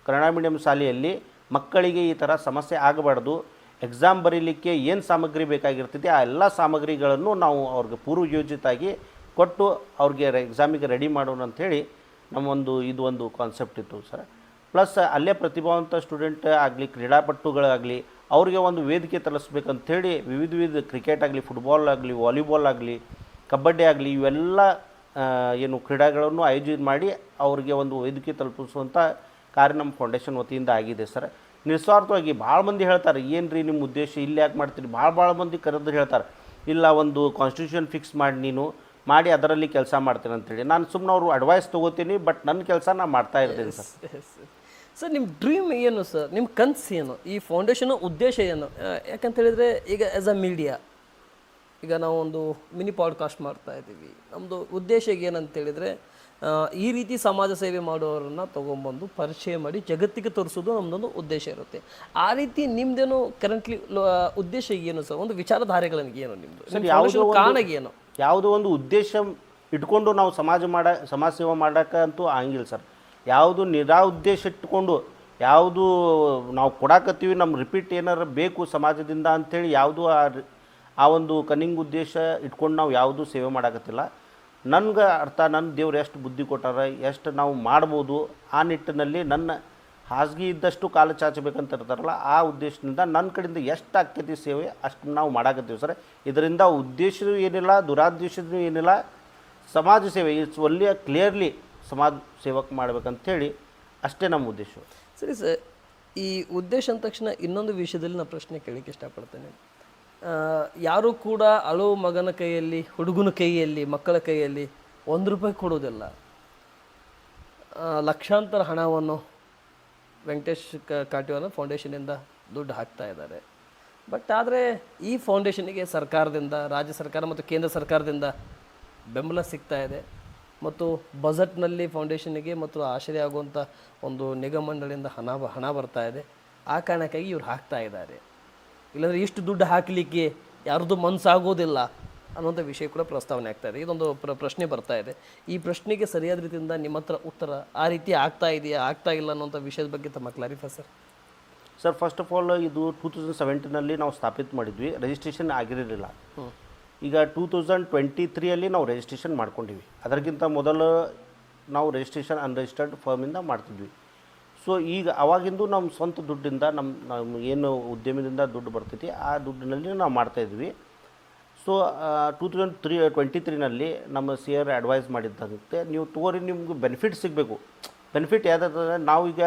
ಕನ್ನಡ ಮೀಡಿಯಂ ಶಾಲೆಯಲ್ಲಿ ಮಕ್ಕಳಿಗೆ ಈ ಥರ ಸಮಸ್ಯೆ ಆಗಬಾರ್ದು. ಎಕ್ಸಾಮ್ ಬರೀಲಿಕ್ಕೆ ಏನು ಸಾಮಗ್ರಿ ಬೇಕಾಗಿರ್ತೈತಿ ಆ ಎಲ್ಲ ಸಾಮಗ್ರಿಗಳನ್ನು ನಾವು ಅವ್ರಿಗೆ ಪೂರ್ವಯೋಜಿತಾಗಿ ಕೊಟ್ಟು ಅವ್ರಿಗೆ ಎಕ್ಸಾಮಿಗೆ ರೆಡಿ ಮಾಡೋಣ ಅಂಥೇಳಿ ಇದು ಒಂದು ಕಾನ್ಸೆಪ್ಟ್ ಇತ್ತು ಸರ್. ಪ್ಲಸ್ ಅಲ್ಲೇ ಪ್ರತಿಭಾವಂತ ಸ್ಟೂಡೆಂಟ್ ಆಗಲಿ, ಕ್ರೀಡಾಪಟುಗಳಾಗಲಿ, ಅವ್ರಿಗೆ ಒಂದು ವೇದಿಕೆ ತಲುಪಿಸ್ಬೇಕಂಥೇಳಿ ವಿವಿಧ ಕ್ರಿಕೆಟ್ ಆಗಲಿ, ಫುಟ್ಬಾಲ್ ಆಗಲಿ, ವಾಲಿಬಾಲ್ ಆಗಲಿ, ಕಬಡ್ಡಿ ಆಗಲಿ, ಇವೆಲ್ಲ ಏನು ಕ್ರೀಡೆಗಳನ್ನು ಆಯೋಜನೆ ಮಾಡಿ ಅವ್ರಿಗೆ ಒಂದು ವೇದಿಕೆ ತಲುಪಿಸುವಂಥ ಕಾರ್ಯ ನಮ್ಮ ಫೌಂಡೇಶನ್ ವತಿಯಿಂದ ಆಗಿದೆ ಸರ್. ನಿಸ್ವಾರ್ಥವಾಗಿ ಭಾಳ ಮಂದಿ ಹೇಳ್ತಾರೆ, ಏನು ರೀ ನಿಮ್ಮ ಉದ್ದೇಶ, ಇಲ್ಲಿ ಯಾಕೆ ಮಾಡ್ತೀರಿ? ಭಾಳ ಮಂದಿ ಕರೆದು ಹೇಳ್ತಾರೆ, ಇಲ್ಲ ಒಂದು ಕಾನ್ಸ್ಟಿಟ್ಯೂಷನ್ ಫಿಕ್ಸ್ ಮಾಡಿ ನೀನು ಮಾಡಿ ಅದರಲ್ಲಿ ಕೆಲಸ ಮಾಡ್ತೀನಿ ಅಂತೇಳಿ. ನಾನು ಸುಮ್ಮನೆ ಅವರು ಅಡ್ವೈಸ್ ತೊಗೋತೀನಿ, ಬಟ್ ನನ್ನ ಕೆಲಸ ನಾನು ಮಾಡ್ತಾ ಇರ್ತೀನಿ ಸರ್. ಸರ್ ನಿಮ್ಮ ಡ್ರೀಮ್ ಏನು ಸರ್? ನಿಮ್ಮ ಕನಸು ಏನು? ಈ ಫೌಂಡೇಶನ್ ಉದ್ದೇಶ ಏನು? ಯಾಕಂತ ಹೇಳಿದರೆ ಈಗ ಆ್ಯಸ್ ಅ ಮೀಡಿಯಾ ಈಗ ನಾವು ಒಂದು ಮಿನಿ ಪಾಡ್ಕಾಸ್ಟ್ ಮಾಡ್ತಾ ಇದ್ದೀವಿ. ನಮ್ಮದು ಉದ್ದೇಶ ಏನಂತ ಹೇಳಿದರೆ ಈ ರೀತಿ ಸಮಾಜ ಸೇವೆ ಮಾಡೋರನ್ನು ತೊಗೊಂಬಂದು ಪರಿಚಯ ಮಾಡಿ ಜಗತ್ತಿಗೆ ತೋರಿಸೋದು ನಮ್ಮದೊಂದು ಉದ್ದೇಶ ಇರುತ್ತೆ. ಆ ರೀತಿ ನಿಮ್ಮದೇನು ಕರೆಂಟ್ಲಿ ಉದ್ದೇಶ ಏನು ಸರ್? ಒಂದು ವಿಚಾರಧಾರೆಗಳಿಗೆ ಏನು ನಿಮ್ಮದು ಕಾರಣ ಏನು? ಯಾವುದೋ ಒಂದು ಉದ್ದೇಶ ಇಟ್ಕೊಂಡು ನಾವು ಸಮಾಜ ಸೇವೆ ಮಾಡೋಕ್ಕಂತೂ ಆಗಿಲ್ಲ ಸರ್. ಯಾವುದು ಉದ್ದೇಶ ಇಟ್ಕೊಂಡು ಯಾವುದು ನಾವು ಕೊಡಾಕತ್ತೀವಿ, ನಮ್ಮ ರಿಪೀಟ್ ಏನಾರು ಬೇಕು ಸಮಾಜದಿಂದ ಅಂಥೇಳಿ ಯಾವುದು ಆ ಒಂದು ಕನ್ನಿಂಗ್ ಉದ್ದೇಶ ಇಟ್ಕೊಂಡು ನಾವು ಯಾವುದೂ ಸೇವೆ ಮಾಡೋಕತ್ತಿಲ್ಲ. ನನಗೆ ಅರ್ಥ, ನನ್ನ ದೇವ್ರು ಎಷ್ಟು ಬುದ್ಧಿ ಕೊಟ್ಟಾರ, ಎಷ್ಟು ನಾವು ಮಾಡ್ಬೋದು, ಆ ನಿಟ್ಟಿನಲ್ಲಿ ನನ್ನ ಹಾಸಿಗೆ ಇದ್ದಷ್ಟು ಕಾಲು ಚಾಚಬೇಕಂತ ಇರ್ತಾರಲ್ಲ, ಆ ಉದ್ದೇಶದಿಂದ ನನ್ನ ಕಡೆಯಿಂದ ಎಷ್ಟು ಆಕ್ಕೈತಿ ಸೇವೆ ಅಷ್ಟು ನಾವು ಮಾಡಾಕತ್ತೀವಿ ಸರ್. ಇದರಿಂದ ಉದ್ದೇಶವೂ ಏನಿಲ್ಲ, ದುರಾದೇಶವೂ ಏನಿಲ್ಲ, ಸಮಾಜ ಸೇವೆ ಇಟ್ಸ್ ಒಳ್ಳೆಯ ಕ್ಲಿಯರ್ಲಿ ಸಮಾಜ ಸೇವಕ ಮಾಡ್ಬೇಕಂತೇಳಿ ಅಷ್ಟೇ ನಮ್ಮ ಉದ್ದೇಶ. ಸರಿ ಸರ್, ಈ ಉದ್ದೇಶ ಅಂದ ತಕ್ಷಣ ಇನ್ನೊಂದು ವಿಷಯದಲ್ಲಿ ನಾನು ಪ್ರಶ್ನೆ ಕೇಳಲಿಕ್ಕೆ ಇಷ್ಟಪಡ್ತೇನೆ. ಯಾರೂ ಕೂಡ ಅಳೋ ಮಗನ ಕೈಯಲ್ಲಿ, ಹುಡುಗನ ಕೈಯಲ್ಲಿ, ಮಕ್ಕಳ ಕೈಯಲ್ಲಿ ₹1 ಕೊಡೋದಿಲ್ಲ. ಲಕ್ಷಾಂತರ ಹಣವನ್ನು ವೆಂಕಟೇಶ್ ಕಾಟಿವಾಲ ಫೌಂಡೇಶನಿಂದ ದುಡ್ಡು ಹಾಕ್ತಾ ಇದ್ದಾರೆ. ಬಟ್ ಆದರೆ ಈ ಫೌಂಡೇಶನಿಗೆ ಸರ್ಕಾರದಿಂದ, ರಾಜ್ಯ ಸರ್ಕಾರ ಮತ್ತು ಕೇಂದ್ರ ಸರ್ಕಾರದಿಂದ ಬೆಂಬಲ ಸಿಗ್ತಾ ಇದೆ. ಮತ್ತು ಬಜೆಟ್ನಲ್ಲಿ ಫೌಂಡೇಶನಿಗೆ ಮತ್ತು ಆಶ್ರಯ ಆಗುವಂಥ ಒಂದು ನಿಗಮ ಮಂಡಳಿಯಿಂದ ಹಣ ಬರ್ತಾ ಇದೆ. ಆ ಕಾರಣಕ್ಕಾಗಿ ಇವ್ರು ಹಾಕ್ತಾ ಇದ್ದಾರೆ. ಇಲ್ಲಾಂದರೆ ಇಷ್ಟು ದುಡ್ಡು ಹಾಕಲಿಕ್ಕೆ ಯಾರ್ದು ಮನಸ್ಸಾಗೋದಿಲ್ಲ ಅನ್ನೋಂಥ ವಿಷಯ ಕೂಡ ಪ್ರಸ್ತಾವನೆ ಆಗ್ತಾ ಇದೆ. ಇದೊಂದು ಪ್ರಶ್ನೆ ಬರ್ತಾ ಇದೆ. ಈ ಪ್ರಶ್ನೆಗೆ ಸರಿಯಾದ ರೀತಿಯಿಂದ ನಿಮ್ಮ ಹತ್ರ ಉತ್ತರ, ಆ ರೀತಿ ಆಗ್ತಾ ಇದೆಯಾ ಆಗ್ತಾ ಇಲ್ಲ ಅನ್ನೋಂಥ ವಿಷಯದ ಬಗ್ಗೆ ತಮ್ಮ clarify sir. Sir, first of all ಇದು 2017ನಲ್ಲಿ ನಾವು ಸ್ಥಾಪಿತ ಮಾಡಿದ್ವಿ, ರಿಜಿಸ್ಟ್ರೇಷನ್ ಆಗಿರಲಿಲ್ಲ. ಈಗ 2023ಅಲ್ಲಿ ನಾವು ರಿಜಿಸ್ಟ್ರೇಷನ್ ಮಾಡ್ಕೊಂಡಿವಿ. ಅದಕ್ಕಿಂತ ಮೊದಲು ನಾವು ರಿಜಿಸ್ಟ್ರೇಷನ್ ಅನ್ರಿಜಿಸ್ಟರ್ಡ್ ಫರ್ಮಿಂದ ಮಾಡ್ತಿದ್ವಿ. ಸೊ ಈಗ ಅವಾಗಿಂದು ನಮ್ಮ ಸ್ವಂತ ದುಡ್ಡಿಂದ ನಮ್ಮ ಏನು ಉದ್ಯಮದಿಂದ ದುಡ್ಡು ಬರ್ತೈತಿ ಆ ದುಡ್ಡಿನಲ್ಲಿ ನಾವು ಮಾಡ್ತಾಯಿದ್ವಿ. ಸೊ 2023ನಲ್ಲಿ ನಮ್ಮ CR ಅಡ್ವೈಸ್ ಮಾಡಿದ್ದಂತೆ, ನೀವು ತಗೋರಿ, ನಿಮ್ಗೆ ಬೆನಿಫಿಟ್ ಸಿಗಬೇಕು. ಬೆನಿಫಿಟ್ ಯಾವುದಂದ್ರೆ ನಾವೀಗ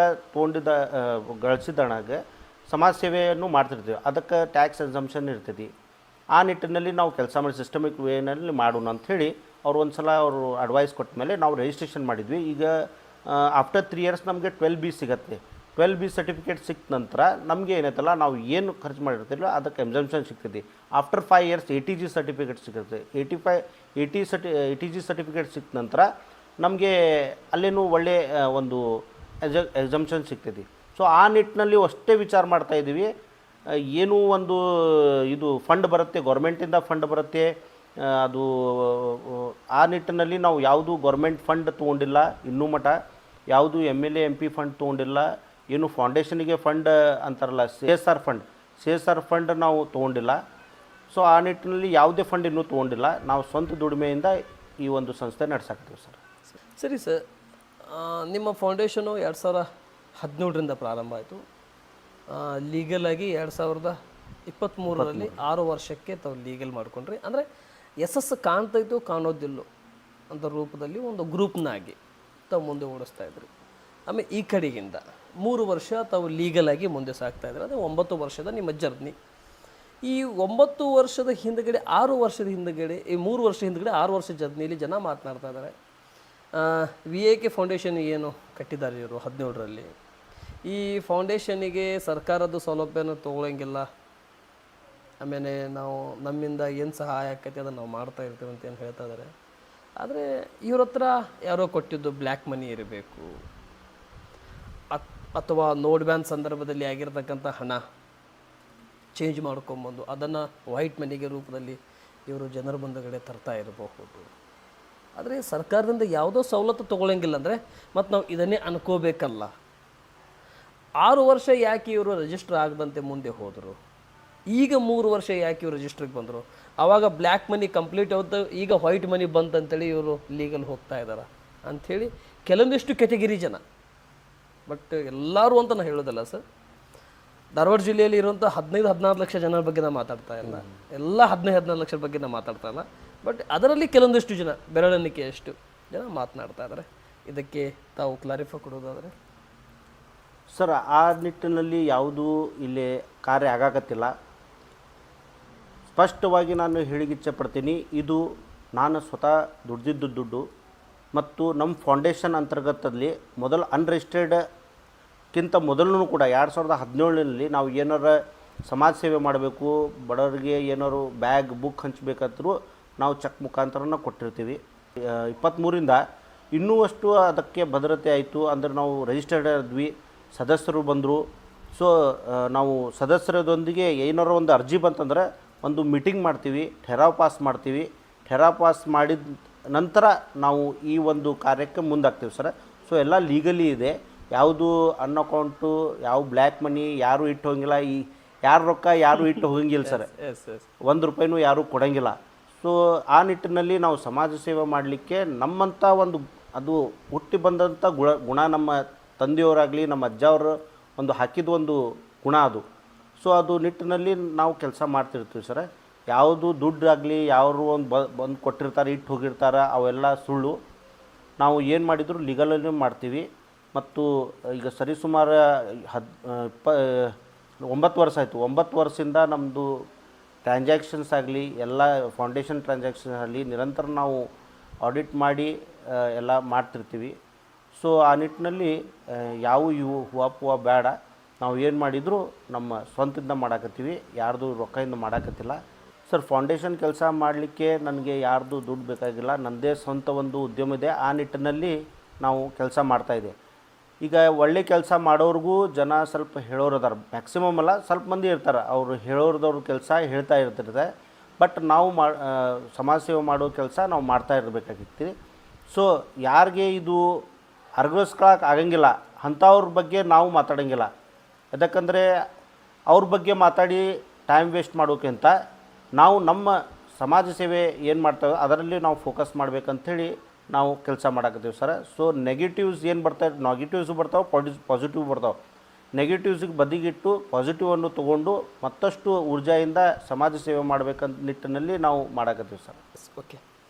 ಗಳಿಸಿದ ಹಣಗೆ ಸಮಾಜ ಸೇವೆಯನ್ನು ಮಾಡ್ತಿರ್ತೀವಿ, ಅದಕ್ಕೆ ಟ್ಯಾಕ್ಸ್ ಎಕ್ಸಂಪ್ಷನ್ ಇರ್ತೈತಿ. ಆ ನಿಟ್ಟಿನಲ್ಲಿ ನಾವು ಕೆಲಸ ಮಾಡಿ ಸಿಸ್ಟಮಿಕ್ ವೇನಲ್ಲಿ ಮಾಡೋಣ ಅಂಥೇಳಿ ಅವರು ಅಡ್ವೈಸ್ ಕೊಟ್ಟ ಮೇಲೆ ನಾವು ರಿಜಿಸ್ಟ್ರೇಷನ್ ಮಾಡಿದ್ವಿ. ಈಗ ಆಫ್ಟರ್ 3 ಇಯರ್ಸ್ ನಮಗೆ 12B ಸಿಗುತ್ತೆ. 12B ಸರ್ಟಿಫಿಕೇಟ್ ಸಿಕ್ಕ ನಂತರ ನಮಗೆ ಏನೈತಲ್ಲ, ನಾವು ಏನು ಖರ್ಚು ಮಾಡಿರ್ತೀವಿ ಅದಕ್ಕೆ ಎಕ್ಸಂಪ್ಷನ್ ಸಿಗ್ತೈತಿ. ಆಫ್ಟರ್ 5 ಇಯರ್ಸ್ ATG ಸರ್ಟಿಫಿಕೇಟ್ ಸಿಗುತ್ತೆ. 80G ಸರ್ಟಿಫಿಕೇಟ್ ಸಿಕ್ಕ ನಂತರ ನಮಗೆ ಅಲ್ಲೇನೂ ಒಳ್ಳೆ ಒಂದು ಎಕ್ಸಂಪ್ಷನ್ ಸಿಗ್ತೈತಿ. ಸೊ ಆ ನಿಟ್ಟಿನಲ್ಲಿ ಅಷ್ಟೇ ವಿಚಾರ ಮಾಡ್ತಾಯಿದ್ದೀವಿ. ಏನೂ ಒಂದು ಇದು ಫಂಡ್ ಬರುತ್ತೆ, ಗೌರ್ಮೆಂಟಿಂದ ಫಂಡ್ ಬರುತ್ತೆ, ಅದು ಆ ನಿಟ್ಟಿನಲ್ಲಿ ನಾವು ಯಾವುದು ಗೌರ್ಮೆಂಟ್ ಫಂಡ್ ತೊಗೊಂಡಿಲ್ಲ, ಇನ್ನೂ ಮಠ ಯಾವುದು MLA MP ಫಂಡ್ ತೊಗೊಂಡಿಲ್ಲ, ಏನು ಫೌಂಡೇಶನಿಗೆ ಫಂಡ್ ಅಂತಾರಲ್ಲ CSR ಫಂಡ್ ನಾವು ತೊಗೊಂಡಿಲ್ಲ. ಸೊ ಆ ನಿಟ್ಟಿನಲ್ಲಿ ಯಾವುದೇ ಫಂಡ್ ಇನ್ನೂ ತೊಗೊಂಡಿಲ್ಲ. ನಾವು ಸ್ವಂತ ದುಡಿಮೆಯಿಂದ ಈ ಒಂದು ಸಂಸ್ಥೆ ನಡೆಸಾಕ್ತೀವಿ ಸರ್. ಸರಿ ಸರ್, ನಿಮ್ಮ ಫೌಂಡೇಶನು 2017ರಿಂದ ಪ್ರಾರಂಭ ಆಯಿತು. ಲೀಗಲಾಗಿ 2023ರಲ್ಲಿ 6 ವರ್ಷಕ್ಕೆ ತಾವು ಲೀಗಲ್ ಮಾಡ್ಕೊಂಡ್ರಿ. ಅಂದರೆ ಯಶಸ್ಸು ಕಾಣ್ತೈತೋ ಕಾಣೋದಿಲ್ಲೋ ಅಂತ ರೂಪದಲ್ಲಿ ಒಂದು ಗ್ರೂಪ್ನಾಗಿ ತಾವು ಮುಂದೆ ಓಡಿಸ್ತಾ ಇದ್ರಿ. ಆಮೇಲೆ ಈ ಕಡೆಗಿಂದ 3 ವರ್ಷ ತಾವು ಲೀಗಲಾಗಿ ಮುಂದೆ ಸಾಗ್ತಾ ಇದ್ರಿ. ಅದೇ 9 ವರ್ಷದ ನಿಮ್ಮ ಜರ್ನಿ. ಈ 9 ವರ್ಷದ ಹಿಂದುಗಡೆ 6 ವರ್ಷದ ಹಿಂದುಗಡೆ, ಈ 3 ವರ್ಷ ಹಿಂದುಗಡೆ 6 ವರ್ಷ ಜರ್ನಿಯಲ್ಲಿ ಜನ ಮಾತನಾಡ್ತಾ ಇದ್ದಾರೆ. VAK ಫೌಂಡೇಶನ್ ಏನು ಕಟ್ಟಿದ್ದಾರೆ ಇವರು 17ರಲ್ಲಿ, ಈ ಫೌಂಡೇಶನಿಗೆ ಸರ್ಕಾರದ ಸೌಲಭ್ಯನ ತೊಗೊಳಂಗಿಲ್ಲ, ಆಮೇಲೆ ನಾವು ನಮ್ಮಿಂದ ಏನು ಸಹಾಯ ಆಕೈತಿ ಅದನ್ನು ನಾವು ಮಾಡ್ತಾ ಇರ್ತೀವಿ ಅಂತ ಏನು ಹೇಳ್ತಾ ಇದ್ದಾರೆ. ಆದರೆ ಇವ್ರ ಹತ್ರ ಯಾರೋ ಕೊಟ್ಟಿದ್ದು ಬ್ಲ್ಯಾಕ್ ಮನಿ ಇರಬೇಕು, ಅಥವಾ ನೋಟ್ ಬ್ಯಾನ್ ಸಂದರ್ಭದಲ್ಲಿ ಆಗಿರ್ತಕ್ಕಂಥ ಹಣ ಚೇಂಜ್ ಮಾಡ್ಕೊಂಬಂದು ಅದನ್ನು ವೈಟ್ ಮನಿಗೆ ರೂಪದಲ್ಲಿ ಇವರು ಜನರ ಮುಂದಗಡೆ ತರ್ತಾ ಇರಬಹುದು. ಆದರೆ ಸರ್ಕಾರದಿಂದ ಯಾವುದೋ ಸವಲತ್ತು ತೊಗೊಳಂಗಿಲ್ಲ ಅಂದರೆ ಮತ್ತು ನಾವು ಇದನ್ನೇ ಅನ್ಕೋಬೇಕಲ್ಲ. 6 ವರ್ಷ ಯಾಕೆ ಇವರು ರಿಜಿಸ್ಟರ್ ಆಗದಂತೆ ಮುಂದೆ ಹೋದರು, ಈಗ 3 ವರ್ಷ ಯಾಕೆ ಇವರು ರಿಜಿಸ್ಟ್ರಿಗೆ ಬಂದರು, ಆವಾಗ ಬ್ಲ್ಯಾಕ್ ಮನಿ ಕಂಪ್ಲೀಟ್ ಆಗುತ್ತೆ, ಈಗ ವೈಟ್ ಮನಿ ಬಂತಂತೇಳಿ ಇವರು ಲೀಗಲ್ ಹೋಗ್ತಾ ಇದ್ದಾರೆ ಅಂಥೇಳಿ ಕೆಲವೊಂದಿಷ್ಟು ಕೆಟಗಿರಿ ಜನ. ಬಟ್ ಎಲ್ಲರೂ ಅಂತ ನಾನು ಹೇಳೋದಲ್ಲ ಸರ್. ಧಾರವಾಡ ಜಿಲ್ಲೆಯಲ್ಲಿ ಇರುವಂಥ 15-16 ಲಕ್ಷ ಜನರ ಬಗ್ಗೆ ನಾನು ಮಾತಾಡ್ತಾ ಇಲ್ಲ, ಎಲ್ಲ 15-16 ಲಕ್ಷದ ಬಗ್ಗೆ ನಾನು ಮಾತಾಡ್ತಾ ಇಲ್ಲ. ಬಟ್ ಅದರಲ್ಲಿ ಕೆಲವೊಂದಿಷ್ಟು ಜನ, ಬೆರಳೆಣಿಕೆಯಷ್ಟು ಜನ ಮಾತನಾಡ್ತಾ ಇದ್ದಾರೆ. ಇದಕ್ಕೆ ತಾವು ಕ್ಲಾರಿಫೈ ಕೊಡೋದಾದರೆ? ಸರ್, ಆ ನಿಟ್ಟಿನಲ್ಲಿ ಯಾವುದೂ ಇಲ್ಲಿ ಕಾರ್ಯ ಆಗಾಕತ್ತಿಲ್ಲ. ಸ್ಪಷ್ಟವಾಗಿ ನಾನು ಹೇಳಿಗಿಚ್ಛೆ ಪಡ್ತೀನಿ, ಇದು ನಾನು ಸ್ವತಃ ದುಡ್ದಿದ್ದು ದುಡ್ಡು ಮತ್ತು ನಮ್ಮ ಫೌಂಡೇಶನ್ ಅಂತರ್ಗತದಲ್ಲಿ ಮೊದಲು ಅನ್ರಿಜಿಸ್ಟರ್ಡ್ಕ್ಕಿಂತ ಮೊದಲು ಕೂಡ 2017ರಲ್ಲಿ ನಾವು ಏನಾರ ಸಮಾಜ ಸೇವೆ ಮಾಡಬೇಕು, ಬಡವರಿಗೆ ಏನಾರು ಬ್ಯಾಗ್ ಬುಕ್ ಹಂಚಬೇಕಾದ್ರೂ ನಾವು ಚೆಕ್ ಮುಖಾಂತರನ ಕೊಟ್ಟಿರ್ತೀವಿ. 23ರಿಂದ ಇನ್ನೂ ಅಷ್ಟು ಅದಕ್ಕೆ ಭದ್ರತೆ ಆಯಿತು. ಅಂದರೆ ನಾವು ರಿಜಿಸ್ಟರ್ಡ್ ಆದ್ವಿ, ಸದಸ್ಯರು ಬಂದರು. ಸೊ ನಾವು ಸದಸ್ಯರದೊಂದಿಗೆ ಏನಾರೋ ಒಂದು ಅರ್ಜಿ ಬಂತಂದರೆ ಒಂದು ಮೀಟಿಂಗ್ ಮಾಡ್ತೀವಿ, ಠೆರಾವ್ ಪಾಸ್ ಮಾಡ್ತೀವಿ. ಠೆರಾವ್ ಪಾಸ್ ಮಾಡಿದ ನಂತರ ನಾವು ಈ ಒಂದು ಕಾರ್ಯಕ್ಕೆ ಮುಂದಾಗ್ತೀವಿ ಸರ್. ಸೊ ಎಲ್ಲ ಲೀಗಲಿ ಇದೆ. ಯಾವುದು ಅನ್ಅಕೌಂಟು, ಯಾವ ಬ್ಲ್ಯಾಕ್ ಮನಿ ಯಾರೂ ಇಟ್ಟು ಹೋಗಿಲ್ಲ, ಈ ಯಾರು ರೊಕ್ಕ ಯಾರೂ ಇಟ್ಟು ಹೋಗಂಗಿಲ್ಲ ಸರ್. 1 ರೂಪಾಯಿನೂ ಯಾರೂ ಕೊಡೋಂಗಿಲ್ಲ. ಸೊ ಆ ನಿಟ್ಟಿನಲ್ಲಿ ನಾವು ಸಮಾಜ ಸೇವೆ ಮಾಡಲಿಕ್ಕೆ ನಮ್ಮಂಥ ಒಂದು ಅದು ಹುಟ್ಟಿ ಬಂದಂಥ ಗುಣ ನಮ್ಮ ತಂದೆಯವರಾಗಲಿ ನಮ್ಮ ಅಜ್ಜವರು ಒಂದು ಹಾಕಿದ ಒಂದು ಗುಣ ಅದು. ಸೊ ಅದು ನಿಟ್ಟಿನಲ್ಲಿ ನಾವು ಕೆಲಸ ಮಾಡ್ತಿರ್ತೀವಿ ಸರ್. ಯಾವುದು ದುಡ್ಡು ಆಗಲಿ ಯಾರು ಒಂದು ಬಂದು ಕೊಟ್ಟಿರ್ತಾರೆ, ಇಟ್ಟು ಹೋಗಿರ್ತಾರೆ, ಅವೆಲ್ಲ ಸುಳ್ಳು. ನಾವು ಏನು ಮಾಡಿದರೂ ಲೀಗಲಲ್ಲಿ ಮಾಡ್ತೀವಿ. ಮತ್ತು ಈಗ ಸರಿಸುಮಾರು 9 ವರ್ಷ ಆಯಿತು. 9 ವರ್ಷದಿಂದ ನಮ್ಮದು ಟ್ರಾನ್ಸಾಕ್ಷನ್ಸ್ ಆಗಲಿ, ಎಲ್ಲ ಫೌಂಡೇಶನ್ ಟ್ರಾನ್ಸಾಕ್ಷನ್ಸ್ ಆಗಲಿ ನಿರಂತರ ನಾವು ಆಡಿಟ್ ಮಾಡಿ ಎಲ್ಲ ಮಾಡ್ತಿರ್ತೀವಿ. ಸೊ ಆ ನಿಟ್ಟಿನಲ್ಲಿ ಯಾವ ಇವು ಹೂವು ಬೇಡ. ನಾವು ಏನು ಮಾಡಿದರೂ ನಮ್ಮ ಸ್ವಂತದಿಂದ ಮಾಡಾಕತ್ತೀವಿ, ಯಾರ್ದು ರೊಕ್ಕದಿಂದ ಮಾಡಾಕತ್ತಿಲ್ಲ ಸರ್. ಫೌಂಡೇಶನ್ ಕೆಲಸ ಮಾಡಲಿಕ್ಕೆ ನನಗೆ ಯಾರ್ದು ದುಡ್ಡು ಬೇಕಾಗಿಲ್ಲ, ನನ್ನದೇ ಸ್ವಂತ ಒಂದು ಉದ್ಯಮ ಇದೆ. ಆ ನಿಟ್ಟಿನಲ್ಲಿ ನಾವು ಕೆಲಸ ಮಾಡ್ತಾಯಿದ್ದೆ. ಈಗ ಒಳ್ಳೆ ಕೆಲಸ ಮಾಡೋರಿಗೂ ಜನ ಸ್ವಲ್ಪ ಹೇಳೋರು ಅದಾರ, ಮ್ಯಾಕ್ಸಿಮಮ್ ಅಲ್ಲ, ಸ್ವಲ್ಪ ಮಂದಿ ಇರ್ತಾರೆ, ಅವರು ಹೇಳೋರ್ದವ್ರ ಕೆಲಸ ಹೇಳ್ತಾ ಇರ್ತಿರುತ್ತೆ. ಬಟ್ ನಾವು ಸಮಾಜ ಸೇವೆ ಮಾಡೋ ಕೆಲಸ ನಾವು ಮಾಡ್ತಾ ಇರಬೇಕಾಗಿತ್ತು. ಸೊ ಯಾರಿಗೆ ಇದು ಅರ್ಗಿಸ್ಕೊಳಕ್ಕೆ ಆಗಂಗಿಲ್ಲ ಅಂಥವ್ರ ಬಗ್ಗೆ ನಾವು ಮಾತಾಡೋಂಗಿಲ್ಲ. ಯಾಕಂದರೆ ಅವ್ರ ಬಗ್ಗೆ ಮಾತಾಡಿ ಟೈಮ್ ವೇಸ್ಟ್ ಮಾಡೋಕ್ಕಿಂತ ನಾವು ನಮ್ಮ ಸಮಾಜ ಸೇವೆ ಏನು ಮಾಡ್ತೇವೆ ಅದರಲ್ಲಿ ನಾವು ಫೋಕಸ್ ಮಾಡಬೇಕಂಥೇಳಿ ನಾವು ಕೆಲಸ ಮಾಡಾಕತ್ತೀವಿ ಸರ್. ಸೊ ನೆಗೆಟಿವ್ಸ್ ಏನು ಬರ್ತಾವೆ, ನೆಗೆಟಿವ್ಸು ಬರ್ತಾವೆ, ಪಾಸಿಟಿವ್ ಬರ್ತಾವೆ. ನೆಗೆಟಿವ್ಸಿಗೆ ಬದಿಗಿಟ್ಟು ಪಾಸಿಟಿವನ್ನು ತೊಗೊಂಡು ಮತ್ತಷ್ಟು ಊರ್ಜೆಯಿಂದ ಸಮಾಜ ಸೇವೆ ಮಾಡಬೇಕಂತ ನಿಟ್ಟಿನಲ್ಲಿ ನಾವು ಮಾಡಾಕತ್ತೀವಿ ಸರ್. ಓಕೆ,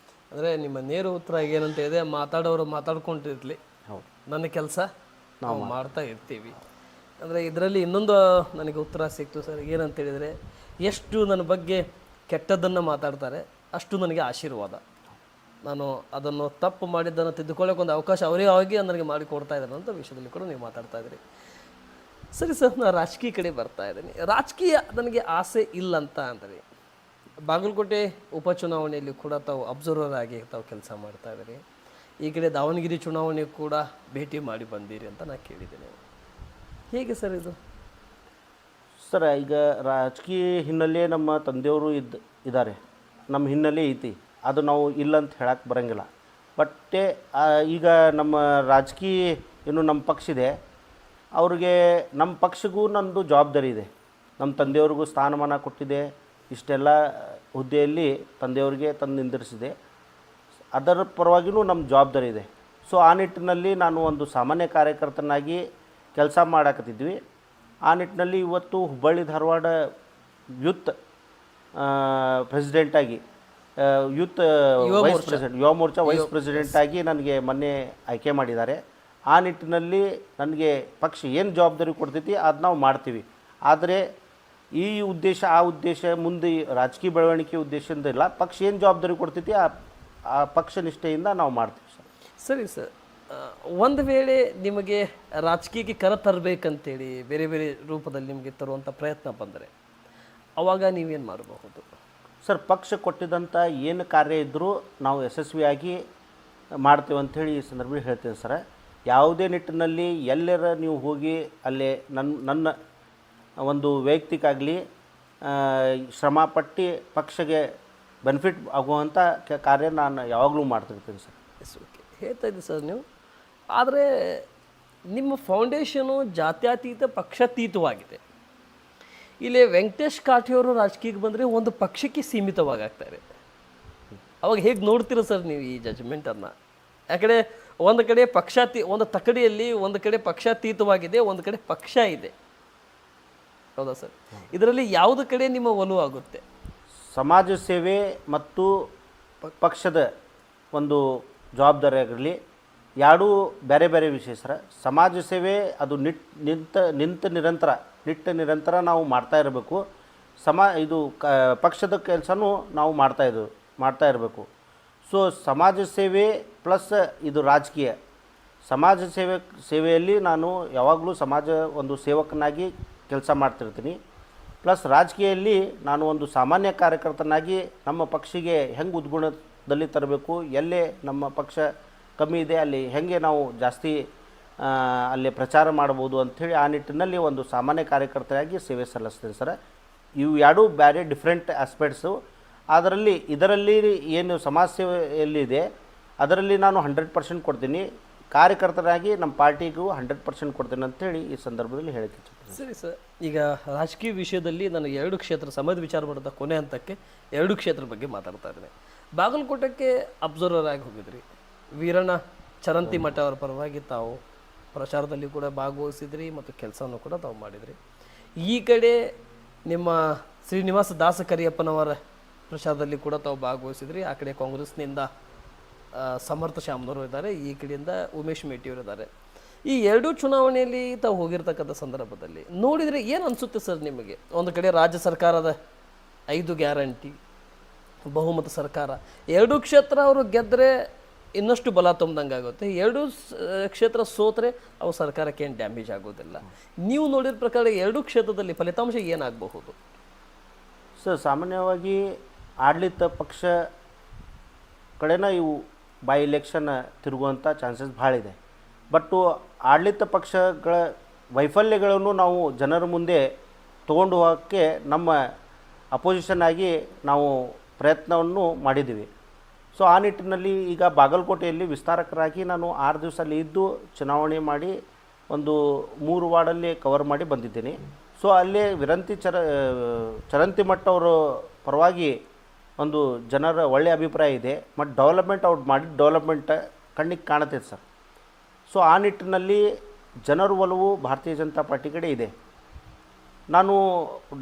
ಅಂದರೆ ನಿಮ್ಮ ನೇರ ಉತ್ತರ ಏನಂತ ಇದೆ, ಮಾತಾಡೋರು ಮಾತಾಡ್ಕೊಂಡಿರ್ಲಿ, ಹೌದು, ನನ್ನ ಕೆಲಸ ನಾವು ಮಾಡ್ತಾ ಇರ್ತೀವಿ. ಅಂದರೆ ಇದರಲ್ಲಿ ಇನ್ನೊಂದು ನನಗೆ ಉತ್ತರ ಸಿಕ್ತು ಸರ್. ಏನಂತ ಹೇಳಿದರೆ, ಎಷ್ಟು ನನ್ನ ಬಗ್ಗೆ ಕೆಟ್ಟದ್ದನ್ನು ಮಾತಾಡ್ತಾರೆ ಅಷ್ಟು ನನಗೆ ಆಶೀರ್ವಾದ. ನಾನು ಅದನ್ನು ತಪ್ಪು ಮಾಡಿದ್ದನ್ನು ತಿದ್ದುಕೊಳ್ಳೋಕೆ ಒಂದು ಅವಕಾಶ ಅವರೇ ಆಗಿ ನನಗೆ ಮಾಡಿಕೊಡ್ತಾ ಇದ್ದಾರೆ ಅಂತ ವಿಷಯದಲ್ಲಿ ಕೂಡ ನೀವು ಮಾತಾಡ್ತಾ ಇದ್ದೀರಿ. ಸರಿ ಸರ್, ನಾನು ರಾಜಕೀಯ ಕಡೆ ಬರ್ತಾ ಇದ್ದೀನಿ. ರಾಜಕೀಯ ನನಗೆ ಆಸೆ ಇಲ್ಲ ಅಂತ ಅಂದರೆ, ಬಾಗಲಕೋಟೆ ಉಪಚುನಾವಣೆಯಲ್ಲಿ ಕೂಡ ತಾವು ಅಬ್ಸರ್ವರ್ ಆಗಿ ತಾವು ಕೆಲಸ ಮಾಡ್ತಾ ಇದ್ದೀರಿ. ಈ ಕಡೆ ದಾವಣಗೆರೆ ಚುನಾವಣೆ ಕೂಡ ಭೇಟಿ ಮಾಡಿ ಬಂದಿರಿ ಅಂತ ನಾನು ಕೇಳಿದ್ದೇನೆ. ಹೇಗೆ ಸರ್ ಇದು? ಸರ್, ಈಗ ರಾಜಕೀಯ ಹಿನ್ನೆಲೆ ನಮ್ಮ ತಂದೆಯವರು ಇದ್ದಾರೆ, ನಮ್ಮ ಹಿನ್ನೆಲೆ ಐತಿ, ಅದು ನಾವು ಇಲ್ಲ ಅಂತ ಹೇಳಕ್ಕೆ ಬರೋಂಗಿಲ್ಲ. ಬಟ್ ಈಗ ನಮ್ಮ ರಾಜಕೀಯ ಏನು ನಮ್ಮ ಪಕ್ಷ ಇದೆ, ಅವ್ರಿಗೆ ನಮ್ಮ ಪಕ್ಷಗೂ ನಮ್ಮದು ಜವಾಬ್ದಾರಿ ಇದೆ. ನಮ್ಮ ತಂದೆಯವ್ರಿಗೂ ಸ್ಥಾನಮಾನ ಕೊಟ್ಟಿದೆ, ಇಷ್ಟೆಲ್ಲ ಹುದ್ದೆಯಲ್ಲಿ ತಂದೆಯವ್ರಿಗೆ ತಂದು ನಿಂದಿರಿಸಿದೆ, ಅದರ ಪರವಾಗಿಯೂ ನಮ್ಮ ಜವಾಬ್ದಾರಿ ಇದೆ. ಸೊ ಆ ನಿಟ್ಟಿನಲ್ಲಿ ನಾನು ಒಂದು ಸಾಮಾನ್ಯ ಕಾರ್ಯಕರ್ತನಾಗಿ ಕೆಲಸ ಮಾಡಾಕತ್ತಿದ್ವಿ. ಆ ನಿಟ್ಟಿನಲ್ಲಿ ಇವತ್ತು ಹುಬ್ಬಳ್ಳಿ ಧಾರವಾಡ ಯೂತ್ ಪ್ರೆಸಿಡೆಂಟಾಗಿ ಯೂತ್ ವೈಸ್ ಪ್ರೆಸಿಡೆಂಟ್ ಯುವ ಮೋರ್ಚಾ ವೈಸ್ ಪ್ರೆಸಿಡೆಂಟಾಗಿ ನನಗೆ ಮೊನ್ನೆ ಆಯ್ಕೆ ಮಾಡಿದ್ದಾರೆ. ಆ ನಿಟ್ಟಿನಲ್ಲಿ ನನಗೆ ಪಕ್ಷ ಏನು ಜವಾಬ್ದಾರಿ ಕೊಡ್ತೈತಿ ಅದು ನಾವು ಮಾಡ್ತೀವಿ. ಆದರೆ ಈ ಉದ್ದೇಶ ಆ ಉದ್ದೇಶ ಮುಂದೆ ರಾಜಕೀಯ ಬೆಳವಣಿಗೆ ಉದ್ದೇಶದಿಂದ ಇಲ್ಲ. ಪಕ್ಷ ಏನು ಜವಾಬ್ದಾರಿ ಕೊಡ್ತೈತಿ ಆ ಪಕ್ಷ ನಿಷ್ಠೆಯಿಂದ ನಾವು ಮಾಡ್ತೀವಿ ಸರ್. ಸರಿ ಸರ್, ಒಂದು ವೇಳೆ ನಿಮಗೆ ರಾಜಕೀಯಕ್ಕೆ ಕರ ತರಬೇಕಂತೇಳಿ ಬೇರೆ ಬೇರೆ ರೂಪದಲ್ಲಿ ನಿಮಗೆ ತರುವಂಥ ಪ್ರಯತ್ನ ಬಂದರೆ ಅವಾಗ ನೀವೇನು ಮಾಡಬಹುದು ಸರ್? ಪಕ್ಷ ಕೊಟ್ಟಿದ್ದಂಥ ಏನು ಕಾರ್ಯ ಇದ್ದರೂ ನಾವು ಯಶಸ್ವಿಯಾಗಿ ಮಾಡ್ತೇವೆ ಅಂಥೇಳಿ ಈ ಸಂದರ್ಭದಲ್ಲಿ ಹೇಳ್ತೇನೆ ಸರ್. ಯಾವುದೇ ನಿಟ್ಟಿನಲ್ಲಿ ಎಲ್ಲರ ನೀವು ಹೋಗಿ ಅಲ್ಲೇ ನನ್ನ ಒಂದು ವೈಯಕ್ತಿಕಾಗಲಿ ಶ್ರಮಪಟ್ಟು ಪಕ್ಷಗೆ ಬೆನಿಫಿಟ್ ಆಗುವಂಥ ಕಾರ್ಯ ನಾನು ಯಾವಾಗಲೂ ಮಾಡ್ತಿರ್ತೀನಿ ಸರ್. ಎಸ್, ಓಕೆ, ಹೇಳ್ತಾ ಇದ್ದೀವಿ ಸರ್ ನೀವು. ಆದರೆ ನಿಮ್ಮ ಫೌಂಡೇಶನು ಜಾತ್ಯತೀತ ಪಕ್ಷಾತೀತವಾಗಿದೆ. ಇಲ್ಲಿ ವೆಂಕಟೇಶ್ ಕಾಠೆಯವರು ರಾಜಕೀಯಕ್ಕೆ ಬಂದರೆ ಒಂದು ಪಕ್ಷಕ್ಕೆ ಸೀಮಿತವಾಗ್ತಾರೆ. ಅವಾಗ ಹೇಗೆ ನೋಡ್ತೀರ ಸರ್ ನೀವು ಈ ಜಜ್ಮೆಂಟನ್ನು? ಯಾಕಡೆ ಒಂದು ಕಡೆ ಒಂದು ತಕಡಿಯಲ್ಲಿ ಒಂದು ಕಡೆ ಪಕ್ಷಾತೀತವಾಗಿದೆ, ಒಂದು ಕಡೆ ಪಕ್ಷ ಇದೆ, ಹೌದಾ ಸರ್? ಇದರಲ್ಲಿ ಯಾವುದು ಕಡೆ ನಿಮ್ಮ ಒಲವು ಆಗುತ್ತೆ? ಸಮಾಜ ಸೇವೆ ಮತ್ತು ಪಕ್ಷದ ಒಂದು ಜವಾಬ್ದಾರಿ ಆಗಿರಲಿ, ಎರಡೂ ಬೇರೆ ಬೇರೆ ವಿಷಯ ಸರ್. ಸಮಾಜ ಸೇವೆ ಅದು ನಿರಂತರ ನಾವು ಮಾಡ್ತಾ ಇರಬೇಕು. ಇದು ಪಕ್ಷದ ಕೆಲಸನೂ ನಾವು ಮಾಡ್ತಾ ಇರಬೇಕು. ಸೊ ಸಮಾಜ ಸೇವೆ ಪ್ಲಸ್ ಇದು ರಾಜಕೀಯ. ಸಮಾಜ ಸೇವೆಯಲ್ಲಿ ನಾನು ಯಾವಾಗಲೂ ಸಮಾಜ ಒಂದು ಸೇವಕನಾಗಿ ಕೆಲಸ ಮಾಡ್ತಿರ್ತೀನಿ. ಪ್ಲಸ್ ರಾಜಕೀಯದಲ್ಲಿ ನಾನು ಒಂದು ಸಾಮಾನ್ಯ ಕಾರ್ಯಕರ್ತನಾಗಿ ನಮ್ಮ ಪಕ್ಷಿಗೆ ಹೆಂಗೆ ಉದ್ಗುಣದಲ್ಲಿ ತರಬೇಕು, ಎಲ್ಲೇ ನಮ್ಮ ಪಕ್ಷ ಕಮ್ಮಿ ಇದೆ ಅಲ್ಲಿ ಹೆಂಗೆ ನಾವು ಜಾಸ್ತಿ ಅಲ್ಲಿ ಪ್ರಚಾರ ಮಾಡ್ಬೋದು ಅಂಥೇಳಿ ಆ ನಿಟ್ಟಿನಲ್ಲಿ ಒಂದು ಸಾಮಾನ್ಯ ಕಾರ್ಯಕರ್ತರಾಗಿ ಸೇವೆ ಸಲ್ಲಿಸ್ತೀನಿ ಸರ್. ಇವು ಎರಡೂ ಬೇರೆ ಡಿಫ್ರೆಂಟ್ ಆಸ್ಪೆಕ್ಟ್ಸು. ಇದರಲ್ಲಿ ಏನು ಸಮಾಜ ಸೇವೆಯಲ್ಲಿದೆ ಅದರಲ್ಲಿ ನಾನು 100% ಕೊಡ್ತೀನಿ. ಕಾರ್ಯಕರ್ತರಾಗಿ ನಮ್ಮ ಪಾರ್ಟಿಗೂ 100% ಕೊಡ್ತೀನಿ ಅಂಥೇಳಿ ಈ ಸಂದರ್ಭದಲ್ಲಿ ಹೇಳಿಕೆ. ಸರಿ ಸರ್, ಈಗ ರಾಜಕೀಯ ವಿಷಯದಲ್ಲಿ ನಾನು 2 ಕ್ಷೇತ್ರ ಸಮಯದ ವಿಚಾರ ಮಾಡಿದ ಕೊನೆ ಹಂತಕ್ಕೆ 2 ಕ್ಷೇತ್ರ ಬಗ್ಗೆ ಮಾತಾಡ್ತಾ ಇದ್ದೀನಿ. ಬಾಗಲಕೋಟಕ್ಕೆ ಅಬ್ಸರ್ವರ್ ಆಗಿ ಹೋಗಿದ್ರಿ. ವೀರಣ್ಣ ಚರಂತಿಮಠ ಅವರ ಪರವಾಗಿ ತಾವು ಪ್ರಚಾರದಲ್ಲಿ ಕೂಡ ಭಾಗವಹಿಸಿದ್ರಿ ಮತ್ತು ಕೆಲಸವನ್ನು ಕೂಡ ತಾವು ಮಾಡಿದ್ರಿ. ಈ ಕಡೆ ನಿಮ್ಮ ಶ್ರೀನಿವಾಸ ದಾಸ ಕರಿಯಪ್ಪನವರ ಪ್ರಚಾರದಲ್ಲಿ ಕೂಡ ತಾವು ಭಾಗವಹಿಸಿದ್ರಿ. ಆ ಕಡೆ ಕಾಂಗ್ರೆಸ್ನಿಂದ ಸಮರ್ಥ ಶ್ಯಾಮ್ನವರು ಇದ್ದಾರೆ, ಈ ಕಡೆಯಿಂದ ಉಮೇಶ್ ಮೇಟಿಯವರು ಇದ್ದಾರೆ. ಈ 2 ಚುನಾವಣೆಯಲ್ಲಿ ತಾವು ಹೋಗಿರ್ತಕ್ಕಂಥ ಸಂದರ್ಭದಲ್ಲಿ ನೋಡಿದರೆ ಏನು ಅನಿಸುತ್ತೆ ಸರ್ ನಿಮಗೆ? ಒಂದು ಕಡೆ ರಾಜ್ಯ ಸರ್ಕಾರದ 5 ಗ್ಯಾರಂಟಿ, ಬಹುಮತ ಸರ್ಕಾರ, 2 ಕ್ಷೇತ್ರ ಅವರು ಗೆದ್ದರೆ ಇನ್ನಷ್ಟು ಬಲ ತುಂಬ್ದಂಗೆ ಆಗುತ್ತೆ. 2 ಕ್ಷೇತ್ರ ಸೋತ್ರೆ ಅವು ಸರ್ಕಾರಕ್ಕೆ ಏನು ಡ್ಯಾಮೇಜ್ ಆಗೋದಿಲ್ಲ. ನೀವು ನೋಡಿದ ಪ್ರಕಾರ 2 ಕ್ಷೇತ್ರದಲ್ಲಿ ಫಲಿತಾಂಶ ಏನಾಗಬಹುದು ಸರ್? ಸಾಮಾನ್ಯವಾಗಿ ಆಡಳಿತ ಪಕ್ಷ ಕಡೆನ ಇವು ಬೈ ಎಲೆಕ್ಷನ್ ತಿರುಗುವಂಥ ಚಾನ್ಸಸ್ ಭಾಳ ಇದೆ. ಬಟ್ಟು ಆಡಳಿತ ಪಕ್ಷಗಳ ವೈಫಲ್ಯಗಳನ್ನು ನಾವು ಜನರ ಮುಂದೆ ತೊಗೊಂಡು ಹೋಗೋಕ್ಕೆ ನಮ್ಮ ಅಪೋಸಿಷನ್ ಆಗಿ ನಾವು ಪ್ರಯತ್ನವನ್ನು ಮಾಡಿದ್ದೀವಿ. ಸೊ ಆ ನಿಟ್ಟಿನಲ್ಲಿ ಈಗ ಬಾಗಲಕೋಟೆಯಲ್ಲಿ ವಿಸ್ತಾರಕರಾಗಿ ನಾನು 6 ದಿವಸ ಅಲ್ಲಿ ಇದ್ದು ಚುನಾವಣೆ ಮಾಡಿ ಒಂದು 3 ವಾರ್ಡಲ್ಲಿ ಕವರ್ ಮಾಡಿ ಬಂದಿದ್ದೀನಿ. ಸೊ ಅಲ್ಲೇ ಚರಂತಿಮಠ ಅವರ ಪರವಾಗಿ ಒಂದು ಜನರ ಒಳ್ಳೆಯ ಅಭಿಪ್ರಾಯ ಇದೆ. ಮತ್ತು ಡೆವಲಪ್ಮೆಂಟ್ ಅವ್ರು ಮಾಡಿದ ಡೆವಲಪ್ಮೆಂಟ್ ಕಣ್ಣಿಗೆ ಕಾಣುತ್ತೈತೆ ಸರ್. ಸೊ ಆ ನಿಟ್ಟಿನಲ್ಲಿ ಜನರ ಒಲವು ಭಾರತೀಯ ಜನತಾ ಪಾರ್ಟಿ ಕಡೆ ಇದೆ. ನಾನು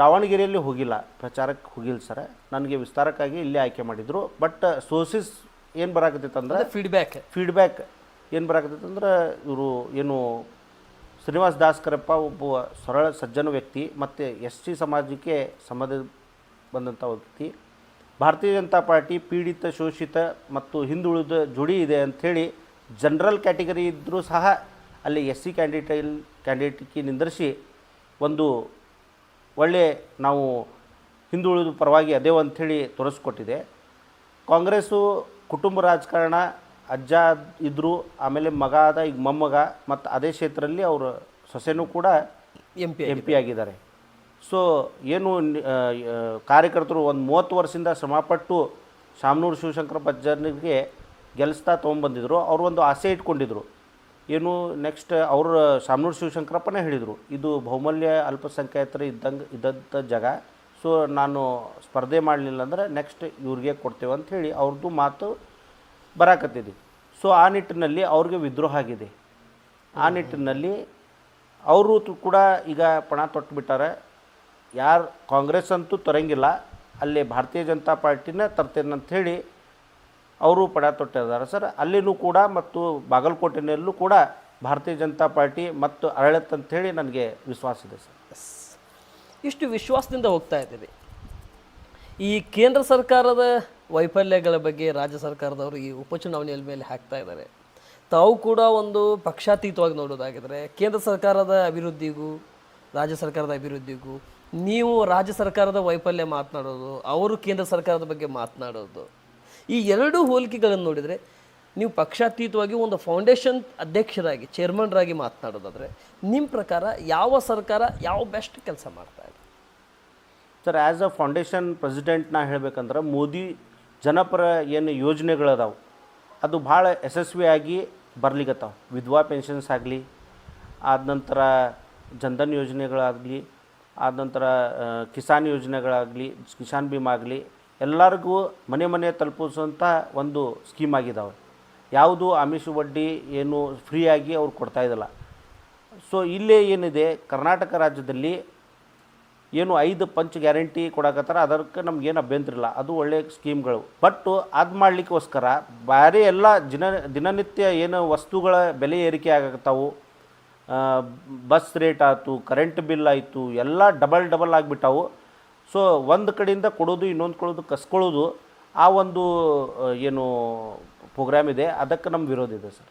ದಾವಣಗೆರೆಯಲ್ಲಿ ಹೋಗಿಲ್ಲ, ಪ್ರಚಾರಕ್ಕೆ ಹೋಗಿಲ್ಲ ಸರ್. ನನಗೆ ವಿಸ್ತಾರಕ್ಕಾಗಿ ಇಲ್ಲೇ ಆಯ್ಕೆ ಮಾಡಿದರು. ಬಟ್ ಸೋರ್ಸಸ್ ಏನು ಬರಾಕತ್ತೈತೆ ಅಂದ್ರೆ ಫೀಡ್ಬ್ಯಾಕ್ ಏನು ಬರಾಕತ್ತೈತೆ ಅಂದ್ರೆ ಇವರು ಏನು ಶ್ರೀನಿವಾಸ ದಾಸ್ ಕರಪ್ಪ ಒಬ್ಬ ಸರಳ ಸಜ್ಜನ ವ್ಯಕ್ತಿ ಮತ್ತು SC ಸಮಾಜಕ್ಕೆ ಸಂಬಂಧ ಬಂದಂಥ ವ್ಯಕ್ತಿ. ಭಾರತೀಯ ಜನತಾ ಪಾರ್ಟಿ ಪೀಡಿತ, ಶೋಷಿತ ಮತ್ತು ಹಿಂದುಳಿದ ಜೋಡಿ ಇದೆ ಅಂಥೇಳಿ ಜನರಲ್ ಕ್ಯಾಟಗರಿ ಇದ್ದರೂ ಸಹ ಅಲ್ಲಿ SC ಕ್ಯಾಂಡಿಡೇಟ್ಗೆ ನಿಂದಿರಿಸಿ ಒಂದು ಒಳ್ಳೆ ನಾವು ಹಿಂದುಳಿದ ಪರವಾಗಿ ಅದೇವು ಅಂಥೇಳಿ ತೋರಿಸ್ಕೊಟ್ಟಿದೆ. ಕಾಂಗ್ರೆಸ್ಸು ಕುಟುಂಬ ರಾಜಕಾರಣ, ಅಜ್ಜ ಇದ್ದರು, ಆಮೇಲೆ ಮಗ ಆದ, ಈಗ ಮೊಮ್ಮಗ, ಮತ್ತು ಅದೇ ಕ್ಷೇತ್ರದಲ್ಲಿ ಅವರು ಸೊಸೆನೂ ಕೂಡ MP ಆಗಿದ್ದಾರೆ. ಸೊ ಏನು ಕಾರ್ಯಕರ್ತರು ಒಂದು 30 ವರ್ಷದಿಂದ ಶ್ರಮಪಟ್ಟು ಶಾಮನೂರು ಶಿವಶಂಕರಪ್ಪ ಅಜ್ಜನಿಗೆ ಗೆಲ್ಲಿಸ್ತಾ ತೊಗೊಂಬಂದಿದ್ರು. ಅವರು ಒಂದು ಆಸೆ ಇಟ್ಕೊಂಡಿದ್ರು, ಏನು ನೆಕ್ಸ್ಟ್ ಅವರು ಶಾಮನೂರು ಶಿವಶಂಕರಪ್ಪನೇ ಹೇಳಿದರು, ಇದು ಬಹುಮೂಲ್ಯ ಅಲ್ಪಸಂಖ್ಯಾತರು ಇದ್ದಂಥ ಜಾಗ. ಸೊ ನಾನು ಸ್ಪರ್ಧೆ ಮಾಡಲಿಲ್ಲ ಅಂದ್ರೆ ನೆಕ್ಸ್ಟ್ ಇವ್ರಿಗೆ ಕೊಡ್ತೇವೆ ಅಂಥೇಳಿ ಅವ್ರದ್ದು ಮಾತು ಬರಾಕತ್ತಿದೆ. ಸೊ ಆ ನಿಟ್ಟಿನಲ್ಲಿ ಅವ್ರಿಗೆ ವಿದ್ರೋಹ ಆಗಿದೆ. ಆ ನಿಟ್ಟಿನಲ್ಲಿ ಅವರು ಕೂಡ ಈಗ ಪಣ ತೊಟ್ಟು ಬಿಟ್ಟಾರೆ. ಯಾರು ಕಾಂಗ್ರೆಸ್ ಅಂತೂ ತರಂಗಿಲ್ಲ, ಅಲ್ಲಿ ಭಾರತೀಯ ಜನತಾ ಪಾರ್ಟಿನ ತರ್ತೇನೆ ಅಂಥೇಳಿ ಅವರು ಪಣ ತೊಟ್ಟಿದ್ದಾರೆ ಸರ್. ಅಲ್ಲಿನೂ ಕೂಡ ಮತ್ತು ಬಾಗಲಕೋಟೆಯಲ್ಲೂ ಕೂಡ ಭಾರತೀಯ ಜನತಾ ಪಾರ್ಟಿ ಮತ್ತು ಅರಳತ್ತಂಥೇಳಿ ನನಗೆ ವಿಶ್ವಾಸ ಇದೆ ಸರ್. ಇಷ್ಟು ವಿಶ್ವಾಸದಿಂದ ಹೋಗ್ತಾ ಇದ್ದೀವಿ. ಈ ಕೇಂದ್ರ ಸರ್ಕಾರದ ವೈಫಲ್ಯಗಳ ಬಗ್ಗೆ ರಾಜ್ಯ ಸರ್ಕಾರದವರು ಈ ಉಪಚುನಾವಣೆಯ ಮೇಲೆ ಹಾಕ್ತಾ ಇದ್ದಾರೆ. ತಾವು ಕೂಡ ಒಂದು ಪಕ್ಷಾತೀತವಾಗಿ ನೋಡೋದಾಗಿದ್ರೆ ಕೇಂದ್ರ ಸರ್ಕಾರದ ಅಭಿವೃದ್ಧಿಗೂ ರಾಜ್ಯ ಸರ್ಕಾರದ ಅಭಿವೃದ್ಧಿಗೂ ನೀವು ರಾಜ್ಯ ಸರ್ಕಾರದ ವೈಫಲ್ಯ ಮಾತನಾಡೋದು, ಅವರು ಕೇಂದ್ರ ಸರ್ಕಾರದ ಬಗ್ಗೆ ಮಾತನಾಡೋದು, ಈ ಎರಡೂ ಹೋಲಿಕೆಗಳನ್ನು ನೋಡಿದರೆ ನೀವು ಪಕ್ಷಾತೀತವಾಗಿ ಒಂದು ಫೌಂಡೇಶನ್ ಅಧ್ಯಕ್ಷರಾಗಿ ಚೇರ್ಮನ್ರಾಗಿ ಮಾತನಾಡೋದಾದರೆ ನಿಮ್ಮ ಪ್ರಕಾರ ಯಾವ ಸರ್ಕಾರ ಯಾವ ಬೆಸ್ಟ್ ಕೆಲಸ ಮಾಡ್ತಾ ಇದೆ sir? As a foundation president ನಾ ಹೇಳಬೇಕಂದ್ರೆ ಮೋದಿ ಜನಪರ ಏನು ಯೋಜನೆಗಳದಾವೆ ಅದು ಭಾಳ ಯಶಸ್ವಿಯಾಗಿ ಬರ್ಲಿಕ್ಕತ್ತಾವೆ. ವಿಧವಾ ಪೆನ್ಷನ್ಸ್ ಆಗಲಿ, ಆದ ನಂತರ ಜನ್ಧನ್ ಯೋಜನೆಗಳಾಗಲಿ, ಆದ ನಂತರ ಕಿಸಾನ್ ಯೋಜನೆಗಳಾಗಲಿ, ಕಿಸಾನ್ ಭೀಮಾ ಆಗಲಿ, ಎಲ್ಲರಿಗೂ ಮನೆ ಮನೆ ತಲುಪಿಸುವಂಥ ಒಂದು ಸ್ಕೀಮ್ ಆಗಿದ್ದಾವೆ. ಯಾವುದು ಆಮಿಷ ಬಡ್ಡಿ ಏನು ಫ್ರೀಯಾಗಿ ಅವ್ರು ಕೊಡ್ತಾ ಇದ್ದಿಲ್ಲ. ಸೊ ಇಲ್ಲೇ ಏನಿದೆ, ಕರ್ನಾಟಕ ರಾಜ್ಯದಲ್ಲಿ ಏನು 5 ಪಂಚ್ ಗ್ಯಾರಂಟಿ ಕೊಡಕತ್ತಾರ, ಅದಕ್ಕೆ ನಮಗೇನು ಅಭ್ಯಂತರ ಇಲ್ಲ, ಅದು ಒಳ್ಳೆಯ ಸ್ಕೀಮ್ಗಳು. ಬಟ್ ಅದು ಮಾಡಲಿಕ್ಕೋಸ್ಕರ ಬೇರೆ ಎಲ್ಲ ದಿನನಿತ್ಯ ಏನು ವಸ್ತುಗಳ ಬೆಲೆ ಏರಿಕೆ ಆಗತ್ತಾವು, ಬಸ್ ರೇಟ್ ಆಯಿತು, ಕರೆಂಟ್ ಬಿಲ್ ಆಯಿತು, ಎಲ್ಲ ಡಬಲ್ ಆಗಿಬಿಟ್ಟಾವು. ಸೊ ಒಂದು ಕಡೆಯಿಂದ ಕೊಡೋದು ಇನ್ನೊಂದು ಕೊಡೋದು ಕಸ್ಕೊಳ್ಳೋದು, ಆ ಒಂದು ಏನು ಪ್ರೋಗ್ರಾಮ್ ಇದೆ ಅದಕ್ಕೆ ನಮ್ಗೆ ವಿರೋಧ ಇದೆ ಸರ್.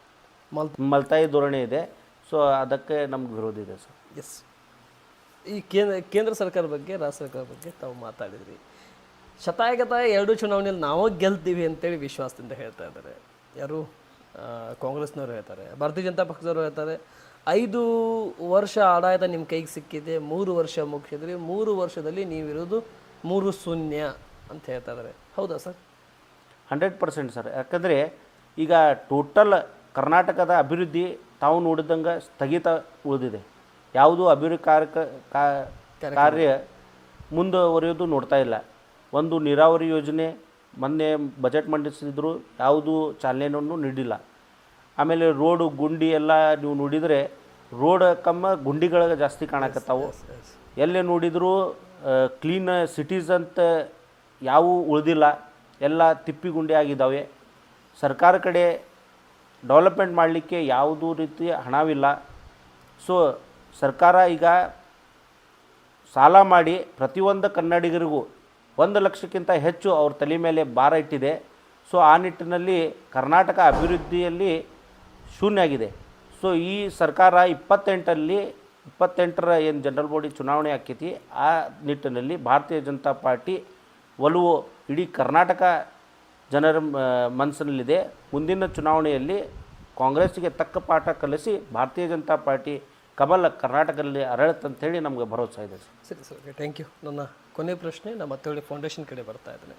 ಮಲ್ತಾಯಿ ಧೋರಣೆ ಇದೆ. ಸೊ ಅದಕ್ಕೆ ನಮ್ಗೆ ವಿರೋಧ ಇದೆ ಸರ್. ಎಸ್, ಈ ಕೇಂದ್ರ ಸರ್ಕಾರ ಬಗ್ಗೆ ರಾಜ್ಯ ಸರ್ಕಾರ ಬಗ್ಗೆ ತಾವು ಮಾತಾಡಿದ್ರಿ. ಶತಾಯಗತಾಯ ಎರಡು ಚುನಾವಣೆಯಲ್ಲಿ ನಾವು ಗೆಲ್ತೀವಿ ಅಂತೇಳಿ ವಿಶ್ವಾಸದಿಂದ ಹೇಳ್ತಾ ಇದ್ದಾರೆ. ಯಾರು ಕಾಂಗ್ರೆಸ್ನವರು ಹೇಳ್ತಾರೆ, ಭಾರತೀಯ ಜನತಾ ಪಕ್ಷದವರು ಹೇಳ್ತಾರೆ 5 ವರ್ಷ ಆಡಳಿತ ನಿಮ್ಮ ಕೈಗೆ ಸಿಕ್ಕಿದೆ, 3 ವರ್ಷ ಮುಗಿಸಿದ್ರಿ, 3 ವರ್ಷದಲ್ಲಿ ನೀವಿರೋದು 3-0 ಅಂತ ಹೇಳ್ತಾ ಇದ್ದಾರೆ. ಹೌದಾ ಸರ್? 100% ಸರ್. ಯಾಕಂದರೆ ಈಗ ಟೋಟಲ್ ಕರ್ನಾಟಕದ ಅಭಿವೃದ್ಧಿ ತಾವು ನೋಡಿದಂಗೆ ಸ್ಥಗಿತ ಉಳಿದಿದೆ. ಯಾವುದೂ ಅಭಿವೃದ್ಧಿ ಕಾರ್ಯ ಮುಂದುವರಿಯೋದು ನೋಡ್ತಾ ಇಲ್ಲ. ಒಂದು ನೀರಾವರಿ ಯೋಜನೆ ಮೊನ್ನೆ ಬಜೆಟ್ ಮಂಡಿಸಿದ್ರು, ಯಾವುದೂ ಚಾಲನೆಯನ್ನು ನೀಡಿಲ್ಲ. ಆಮೇಲೆ ರೋಡು ಗುಂಡಿ ಎಲ್ಲ ನೀವು ನೋಡಿದರೆ ರೋಡ್ ಕಮ್ಮ ಗುಂಡಿಗಳು ಜಾಸ್ತಿ ಕಾಣಕತ್ತಾವು. ಎಲ್ಲೇ ನೋಡಿದರೂ ಕ್ಲೀನ್ ಸಿಟೀಸ್ ಅಂತ ಯಾವುವು ಉಳಿದಿಲ್ಲ, ಎಲ್ಲ ತಿಪ್ಪಿ ಗುಂಡಿ ಆಗಿದ್ದಾವೆ. ಸರ್ಕಾರ ಕಡೆ ಡೆವಲಪ್ಮೆಂಟ್ ಮಾಡಲಿಕ್ಕೆ ಯಾವುದೂ ರೀತಿಯ ಹಣವಿಲ್ಲ. ಸೊ ಸರ್ಕಾರ ಈಗ ಸಾಲ ಮಾಡಿ ಪ್ರತಿಯೊಂದು ಕನ್ನಡಿಗರಿಗೂ 1 ಲಕ್ಷಕ್ಕಿಂತ ಹೆಚ್ಚು ಅವ್ರ ತಲೆ ಮೇಲೆ ಭಾರ ಇಟ್ಟಿದೆ. ಸೊ ಆ ನಿಟ್ಟಿನಲ್ಲಿ ಕರ್ನಾಟಕ ಅಭಿವೃದ್ಧಿಯಲ್ಲಿ ಶೂನ್ಯ ಆಗಿದೆ. ಸೊ ಈ ಸರ್ಕಾರ 28ರ ಏನು ಜನರಲ್ ಬಾಡಿ ಚುನಾವಣೆ ಆಕ್ಕೈತಿ, ಆ ನಿಟ್ಟಿನಲ್ಲಿ ಭಾರತೀಯ ಜನತಾ ಪಾರ್ಟಿ ಒಲವು ಇಡೀ ಕರ್ನಾಟಕ ಜನರ ಮನಸ್ಸಿನಲ್ಲಿದೆ. ಮುಂದಿನ ಚುನಾವಣೆಯಲ್ಲಿ ಕಾಂಗ್ರೆಸ್ಸಿಗೆ ತಕ್ಕ ಪಾಠ ಕಲಿಸಿ ಭಾರತೀಯ ಜನತಾ ಪಾರ್ಟಿ ಕಮಲ ಕರ್ನಾಟಕದಲ್ಲಿ ಅರಳತ್ತಂಥೇಳಿ ನಮಗೆ ಭರವಸೆ ಇದೆ. ಸರಿ ಸರ್, ಓಕೆ, ಥ್ಯಾಂಕ್ ಯು. ನನ್ನ ಕೊನೆಯ ಪ್ರಶ್ನೆ, ನಮ್ಮ ಮತ್ತೆ ಫೌಂಡೇಶನ್ ಕಡೆ ಬರ್ತಾ ಇದ್ದೇನೆ.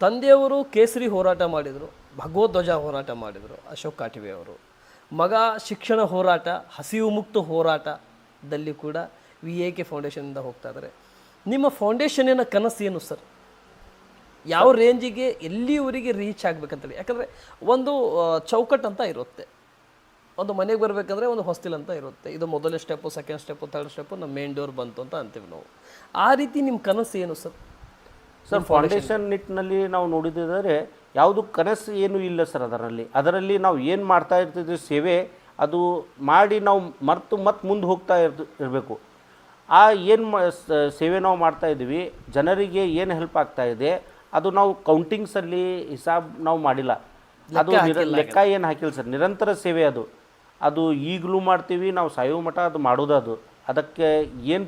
ತಂದೆಯವರು ಕೇಸರಿ ಹೋರಾಟ ಮಾಡಿದರು, ಭಗವಧ್ವಜ ಹೋರಾಟ ಮಾಡಿದರು ಅಶೋಕ್ ಕಾಟಿವೆ ಅವರು. ಮಗ ಶಿಕ್ಷಣ ಹೋರಾಟ, ಹಸಿವು ಮುಕ್ತ ಹೋರಾಟದಲ್ಲಿ ಕೂಡ VAK ಫೌಂಡೇಶನಿಂದ ಹೋಗ್ತಾ ಇದ್ದಾರೆ. ನಿಮ್ಮ ಫೌಂಡೇಶನಿನ ಕನಸು ಏನು ಸರ್? ಯಾವ ರೇಂಜಿಗೆ ಎಲ್ಲಿವರೆಗೆ ರೀಚ್ ಆಗಬೇಕಂತೇಳಿ? ಯಾಕಂದರೆ ಒಂದು ಚೌಕಟ್ಟು ಅಂತ ಇರುತ್ತೆ. ಒಂದು ಮನೆಗೆ ಬರಬೇಕಂದ್ರೆ ಒಂದು ಹಾಸ್ಟೆಲ್ ಅಂತ ಇರುತ್ತೆ. ಇದು ಮೊದಲನೇ step, second step, third step, ನಮ್ಮ ಮೇನ್ ಡೋರ್ ಬಂತು ಅಂತ ಅಂತೀವಿ ನಾವು. ಆ ರೀತಿ ನಿಮ್ಮ ಕನಸು ಏನು ಸರ್? ಸರ್ ಫೌಂಡೇಶನ್ ನಿಟ್ಟಿನಲ್ಲಿ ನಾವು ನೋಡಿದರೆ ಯಾವುದು ಕನಸು ಏನೂ ಇಲ್ಲ ಸರ್. ಅದರಲ್ಲಿ ನಾವು ಏನು ಮಾಡ್ತಾ ಇರ್ತಿದ್ವಿ ಸೇವೆ, ಅದು ಮಾಡಿ ನಾವು ಮತ್ತೆ ಮುಂದೆ ಹೋಗ್ತಾ ಇರಬೇಕು. ಆ ಏನು ಸೇವೆ ನಾವು ಮಾಡ್ತಾ ಇದ್ದೀವಿ, ಜನರಿಗೆ ಏನು ಹೆಲ್ಪ್ ಆಗ್ತಾ ಇದೆ, ಅದು ನಾವು ಕೌಂಟಿಂಗ್ಸಲ್ಲಿ ಹಿಸಾಬ್ ನಾವು ಮಾಡಿಲ್ಲ. ಅದು ಲೆಕ್ಕ ಏನು ಹಾಕಿಲ್ಲ ಸರ್. ನಿರಂತರ ಸೇವೆ ಅದು ಈಗಲೂ ಮಾಡ್ತೀವಿ, ನಾವು ಸಾಯೋ ಮಠ ಅದು ಮಾಡೋದು. ಅದಕ್ಕೆ ಏನು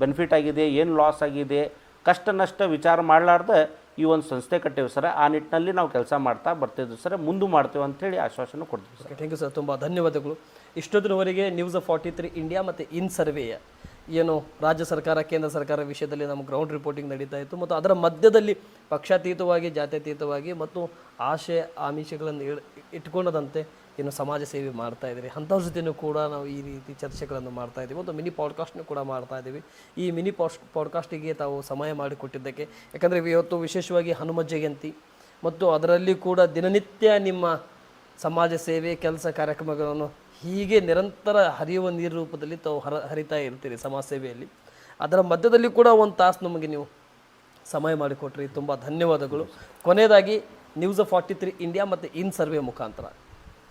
ಬೆನಿಫಿಟ್ ಆಗಿದೆ, ಏನು ಲಾಸ್ ಆಗಿದೆ, ಕಷ್ಟ ನಷ್ಟ ವಿಚಾರ ಮಾಡಲಾರ್ದೆ ಈ ಒಂದು ಸಂಸ್ಥೆ ಕಟ್ಟೇವಿ ಸರ್. ಆ ನಿಟ್ಟಿನಲ್ಲಿ ನಾವು ಕೆಲಸ ಮಾಡ್ತಾ ಬರ್ತಿದ್ವಿ ಸರ್, ಮುಂದೆ ಮಾಡ್ತೇವೆ ಅಂಥೇಳಿ ಆಶ್ವಾಸನೆ ಕೊಡ್ತೀವಿ ಸರ್. ಥ್ಯಾಂಕ್ ಯು ಸರ್, ತುಂಬ ಧನ್ಯವಾದಗಳು. ಇಷ್ಟೊತ್ತಿನವರೆಗೆ ನ್ಯೂಸ್ 43 ಇಂಡಿಯಾ ಮತ್ತು ಇನ್ ಸರ್ವೆಯ ಏನು ರಾಜ್ಯ ಸರ್ಕಾರ ಕೇಂದ್ರ ಸರ್ಕಾರ ವಿಷಯದಲ್ಲಿ ನಮ್ಮ ಗ್ರೌಂಡ್ ರಿಪೋರ್ಟಿಂಗ್ ನಡೀತಾ ಇತ್ತು, ಮತ್ತು ಅದರ ಮಧ್ಯದಲ್ಲಿ ಪಕ್ಷಾತೀತವಾಗಿ, ಜಾತ್ಯತೀತವಾಗಿ ಮತ್ತು ಆಶೆ ಆಮಿಷಗಳನ್ನು ಇಟ್ಕೊಂಡದಂತೆ ಏನು ಸಮಾಜ ಸೇವೆ ಮಾಡ್ತಾ ಇದ್ದೀರಿ. ಅಂಥವ್ರ ಜೊತೆಯೂ ಕೂಡ ನಾವು ಈ ರೀತಿ ಚರ್ಚೆಗಳನ್ನು ಮಾಡ್ತಾ ಇದ್ದೀವಿ, ಒಂದು ಮಿನಿ ಪಾಡ್ಕಾಸ್ಟ್ನೂ ಕೂಡ ಮಾಡ್ತಾ ಇದ್ದೀವಿ. ಈ ಮಿನಿ ಪಾಡ್ಕಾಸ್ಟಿಗೆ ತಾವು ಸಮಯ ಮಾಡಿಕೊಟ್ಟಿದ್ದಕ್ಕೆ, ಯಾಕಂದರೆ ಇವತ್ತು ವಿಶೇಷವಾಗಿ ಹನುಮ ಜಯಂತಿ ಮತ್ತು ಅದರಲ್ಲಿ ಕೂಡ ದಿನನಿತ್ಯ ನಿಮ್ಮ ಸಮಾಜ ಸೇವೆ ಕೆಲಸ ಕಾರ್ಯಕ್ರಮಗಳನ್ನು ಹೀಗೆ ನಿರಂತರ ಹರಿಯುವ ನೀರು ರೂಪದಲ್ಲಿ ತಾವು ಹರಿತಾ ಇರ್ತೀರಿ ಸಮಾಜ ಸೇವೆಯಲ್ಲಿ. ಅದರ ಮಧ್ಯದಲ್ಲಿ ಕೂಡ ಒಂದು ತಾಸು ನಮಗೆ ನೀವು ಸಮಯ ಮಾಡಿಕೊಟ್ರಿ, ತುಂಬ ಧನ್ಯವಾದಗಳು. ಕೊನೆಯದಾಗಿ ನ್ಯೂಸ್ 43 ಇಂಡಿಯಾ ಮತ್ತು ಇನ್ ಸರ್ವೆ ಮುಖಾಂತರ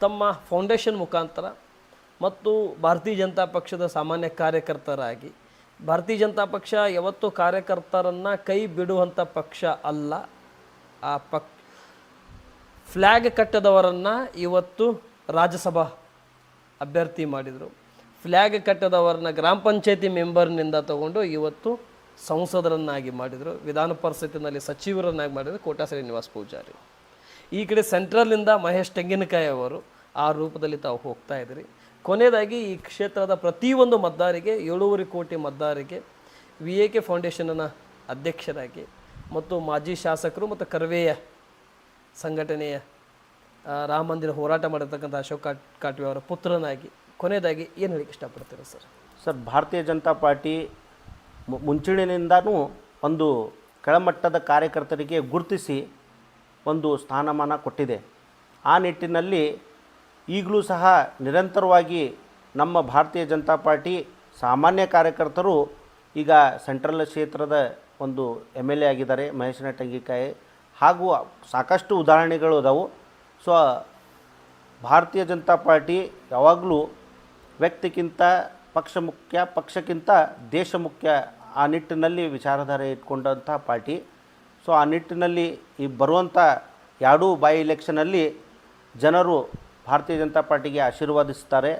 ತಮ್ಮ ಫೌಂಡೇಶನ್ ಮುಖಾಂತರ ಮತ್ತು ಭಾರತೀಯ ಜನತಾ ಪಕ್ಷದ ಸಾಮಾನ್ಯ ಕಾರ್ಯಕರ್ತರಾಗಿ, ಭಾರತೀಯ ಜನತಾ ಪಕ್ಷ ಯಾವತ್ತೂ ಕಾರ್ಯಕರ್ತರನ್ನು ಕೈ ಬಿಡುವಂಥ ಪಕ್ಷ ಅಲ್ಲ. ಆ ಫ್ಲ್ಯಾಗ್ ಕಟ್ಟದವರನ್ನು ಇವತ್ತು ರಾಜ್ಯಸಭಾ ಅಭ್ಯರ್ಥಿ ಮಾಡಿದರು. ಫ್ಲ್ಯಾಗ್ ಕಟ್ಟದವರನ್ನ ಗ್ರಾಮ ಪಂಚಾಯತಿ ಮೆಂಬರ್ನಿಂದ ತಗೊಂಡು ಇವತ್ತು ಸಂಸದರನ್ನಾಗಿ ಮಾಡಿದರು. ವಿಧಾನ ಪರಿಷತ್ತಿನಲ್ಲಿ ಸಚಿವರನ್ನಾಗಿ ಮಾಡಿದರು ಕೋಟಾ ಶ್ರೀನಿವಾಸ ಪೂಜಾರಿ. ಈ ಕಡೆ ಸೆಂಟ್ರಲ್ನಿಂದ ಮಹೇಶ್ ತೆಂಗಿನಕಾಯಿ ಅವರು ಆ ರೂಪದಲ್ಲಿ ತಾವು ಹೋಗ್ತಾ ಇದ್ದೀರಿ. ಕೊನೆಯದಾಗಿ ಈ ಕ್ಷೇತ್ರದ ಪ್ರತಿಯೊಂದು ಮತದಾರರಿಗೆ 7.5 ಕೋಟಿ ಮತದಾರರಿಗೆ VAK ಫೌಂಡೇಶನ್ನ ಅಧ್ಯಕ್ಷರಾಗಿ ಮತ್ತು ಮಾಜಿ ಶಾಸಕರು ಮತ್ತು ಕರ್ವೆಯ ಸಂಘಟನೆಯ ರಾಮ ಮಂದಿರ ಹೋರಾಟ ಮಾಡಿರ್ತಕ್ಕಂಥ ಅಶೋಕ್ ಕಾಟ್ವಿ ಅವರ ಪುತ್ರನಾಗಿ ಕೊನೆಯದಾಗಿ ಏನು ಹೇಳಕ್ಕೆ ಇಷ್ಟಪಡ್ತೀರಾ ಸರ್? ಸರ್, ಭಾರತೀಯ ಜನತಾ ಪಾರ್ಟಿ ಮುಂಚೂಣಿನಿಂದನೂ ಒಂದು ಕೆಳಮಟ್ಟದ ಕಾರ್ಯಕರ್ತರಿಗೆ ಗುರುತಿಸಿ ಒಂದು ಸ್ಥಾನಮಾನ ಕೊಟ್ಟಿದೆ. ಆ ನಿಟ್ಟಿನಲ್ಲಿ ಈಗಲೂ ಸಹ ನಿರಂತರವಾಗಿ ನಮ್ಮ ಭಾರತೀಯ ಜನತಾ ಪಾರ್ಟಿ ಸಾಮಾನ್ಯ ಕಾರ್ಯಕರ್ತರು ಈಗ ಸೆಂಟ್ರಲ್ ಕ್ಷೇತ್ರದ ಒಂದು MLA ಆಗಿದ್ದಾರೆ ಮಹೇಶನ ಟೆಂಗಿಕಾಯಿ, ಹಾಗೂ ಸಾಕಷ್ಟು ಉದಾಹರಣೆಗಳು ಅದಾವು. ಸೊ ಭಾರತೀಯ ಜನತಾ ಪಾರ್ಟಿ ಯಾವಾಗಲೂ ವ್ಯಕ್ತಿಗಿಂತ ಪಕ್ಷ ಮುಖ್ಯ, ಪಕ್ಷಕ್ಕಿಂತ ದೇಶ ಮುಖ್ಯ, ಆ ನಿಟ್ಟಿನಲ್ಲಿ ವಿಚಾರಧಾರೆ ಇಟ್ಕೊಂಡಂಥ ಪಾರ್ಟಿ. ಸೊ ಆ ನಿಟ್ಟಿನಲ್ಲಿ ಈ ಬರುವಂಥ 2 ಬೈ ಎಲೆಕ್ಷನಲ್ಲಿ ಜನರು ಭಾರತೀಯ ಜನತಾ ಪಾರ್ಟಿಗೆ ಆಶೀರ್ವಾದಿಸ್ತಾರೆ.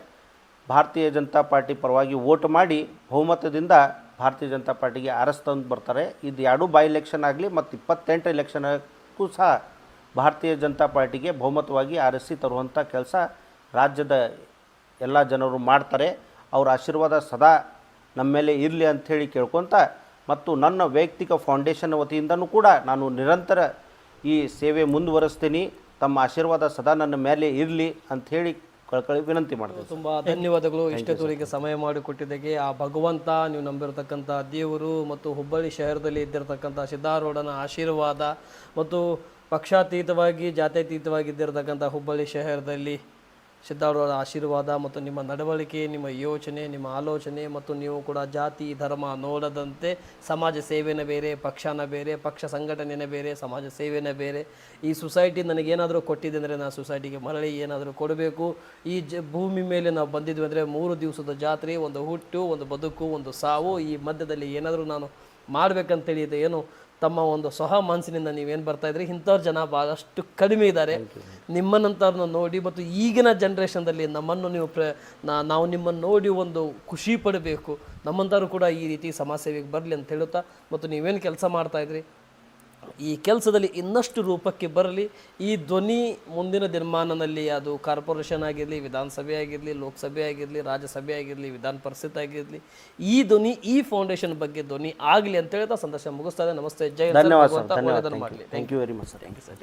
ಭಾರತೀಯ ಜನತಾ ಪಾರ್ಟಿ ಪರವಾಗಿ ವೋಟ್ ಮಾಡಿ ಬಹುಮತದಿಂದ ಭಾರತೀಯ ಜನತಾ ಪಾರ್ಟಿಗೆ ಆರಿಸ್ತಂದು ಬರ್ತಾರೆ. ಇದು 2 ಬೈ ಎಲೆಕ್ಷನ್ ಆಗಲಿ ಮತ್ತು 28 ಎಲೆಕ್ಷನ್ಗೂ ಸಹ ಭಾರತೀಯ ಜನತಾ ಪಾರ್ಟಿಗೆ ಬಹುಮತವಾಗಿ ಆರಿಸಿ ತರುವಂಥ ಕೆಲಸ ರಾಜ್ಯದ ಎಲ್ಲ ಜನರು ಮಾಡ್ತಾರೆ. ಅವರ ಆಶೀರ್ವಾದ ಸದಾ ನಮ್ಮ ಮೇಲೆ ಇರಲಿ ಅಂಥೇಳಿ ಕೇಳ್ಕೊತ, ಮತ್ತು ನನ್ನ ವೈಯಕ್ತಿಕ ಫೌಂಡೇಶನ್ ವತಿಯಿಂದನೂ ಕೂಡ ನಾನು ನಿರಂತರ ಈ ಸೇವೆ ಮುಂದುವರಿಸ್ತೀನಿ. ತಮ್ಮ ಆಶೀರ್ವಾದ ಸದಾ ನನ್ನ ಮೇಲೆ ಇರಲಿ ಅಂಥೇಳಿ ಕಳ್ಕಳಿ ವಿನಂತಿ ಮಾಡ್ತೀನಿ. ತುಂಬ ಧನ್ಯವಾದಗಳು. ಇಷ್ಟೊತ್ತವರೆಗೆ ಸಮಯ ಮಾಡಿಕೊಟ್ಟಿದ್ದಕ್ಕೆ ಆ ಭಗವಂತ, ನೀವು ನಂಬಿರತಕ್ಕಂಥ ದೇವರು ಮತ್ತು ಹುಬ್ಬಳ್ಳಿ ಶಹರದಲ್ಲಿ ಇದ್ದಿರತಕ್ಕಂಥ ಸಿದ್ದಾರೂಢನ ಆಶೀರ್ವಾದ ಮತ್ತು ಪಕ್ಷಾತೀತವಾಗಿ ಜಾತ್ಯತೀತವಾಗಿದ್ದಿರತಕ್ಕಂಥ ಹುಬ್ಬಳ್ಳಿ ಶಹರದಲ್ಲಿ ಸಿದ್ದಾರೂಢರ ಆಶೀರ್ವಾದ ಮತ್ತು ನಿಮ್ಮ ನಡವಳಿಕೆ, ನಿಮ್ಮ ಯೋಚನೆ, ನಿಮ್ಮ ಆಲೋಚನೆ ಮತ್ತು ನೀವು ಕೂಡ ಜಾತಿ ಧರ್ಮ ನೋಡದಂತೆ ಸಮಾಜ ಸೇವೆನೇ ಬೇರೆ, ಪಕ್ಷನ ಬೇರೆ, ಪಕ್ಷ ಸಂಘಟನೆನೇ ಬೇರೆ, ಸಮಾಜ ಸೇವೆನೇ ಬೇರೆ. ಈ ಸೊಸೈಟಿ ನನಗೇನಾದರೂ ಕೊಟ್ಟಿದೆ ಅಂದರೆ ನಾನು ಸೊಸೈಟಿಗೆ ಮರಳಿ ಏನಾದರೂ ಕೊಡಬೇಕು. ಈ ಭೂಮಿ ಮೇಲೆ ನಾವು ಬಂದಿದ್ವಿ ಅಂದರೆ 3 ದಿವಸದ ಜಾತ್ರೆ, ಒಂದು ಹುಟ್ಟು, ಒಂದು ಬದುಕು, ಒಂದು ಸಾವು. ಈ ಮಧ್ಯದಲ್ಲಿ ಏನಾದರೂ ನಾನು ಮಾಡಬೇಕಂತೇಳಿ ಇದೆ. ಏನು ತಮ್ಮ ಒಂದು ಸ್ವಹ ಮನಸ್ಸಿನಿಂದ ನೀವೇನು ಬರ್ತಾಯಿದ್ರಿ, ಇಂಥವ್ರ ಜನ ಭಾಳಷ್ಟು ಕಡಿಮೆ ಇದ್ದಾರೆ. ನಿಮ್ಮನ್ನಂಥವ್ರನ್ನ ನೋಡಿ ಮತ್ತು ಈಗಿನ ಜನ್ರೇಷನ್ದಲ್ಲಿ ನಮ್ಮನ್ನು ನೀವು ನಾವು ನಿಮ್ಮನ್ನು ನೋಡಿ ಒಂದು ಖುಷಿ ಪಡಬೇಕು. ನಮ್ಮಂಥವ್ರು ಕೂಡ ಈ ರೀತಿ ಸಮಾಜ ಸೇವೆಗೆ ಬರಲಿ ಅಂತ ಹೇಳುತ್ತಾ, ಮತ್ತು ನೀವೇನು ಕೆಲಸ ಮಾಡ್ತಾಯಿದ್ರಿ ಈ ಕೆಲಸದಲ್ಲಿ ಇನ್ನಷ್ಟು ರೂಪಕ್ಕೆ ಬರಲಿ. ಈ ಧ್ವನಿ ಮುಂದಿನ ದಿನಮಾನದಲ್ಲಿ ಅದು ಕಾರ್ಪೊರೇಷನ್ ಆಗಿರಲಿ, ವಿಧಾನಸಭೆ ಆಗಿರಲಿ, ಲೋಕಸಭೆ ಆಗಿರಲಿ, ರಾಜ್ಯಸಭೆ ಆಗಿರಲಿ, ವಿಧಾನ ಪರಿಷತ್ ಆಗಿರಲಿ, ಈ ಧ್ವನಿ ಈ ಫೌಂಡೇಶನ್ ಬಗ್ಗೆ ಧ್ವನಿ ಆಗಲಿ ಅಂತ ಹೇಳ್ತಾ ಸಂದರ್ಶನ ಮುಗಿಸ್ತಾ ಇದೆ. ನಮಸ್ತೆ, ಜೈ. ಧನ್ಯವಾದ ಸರ್. ಧನ್ಯವಾದ. Thank you very much sir. Thank you sir.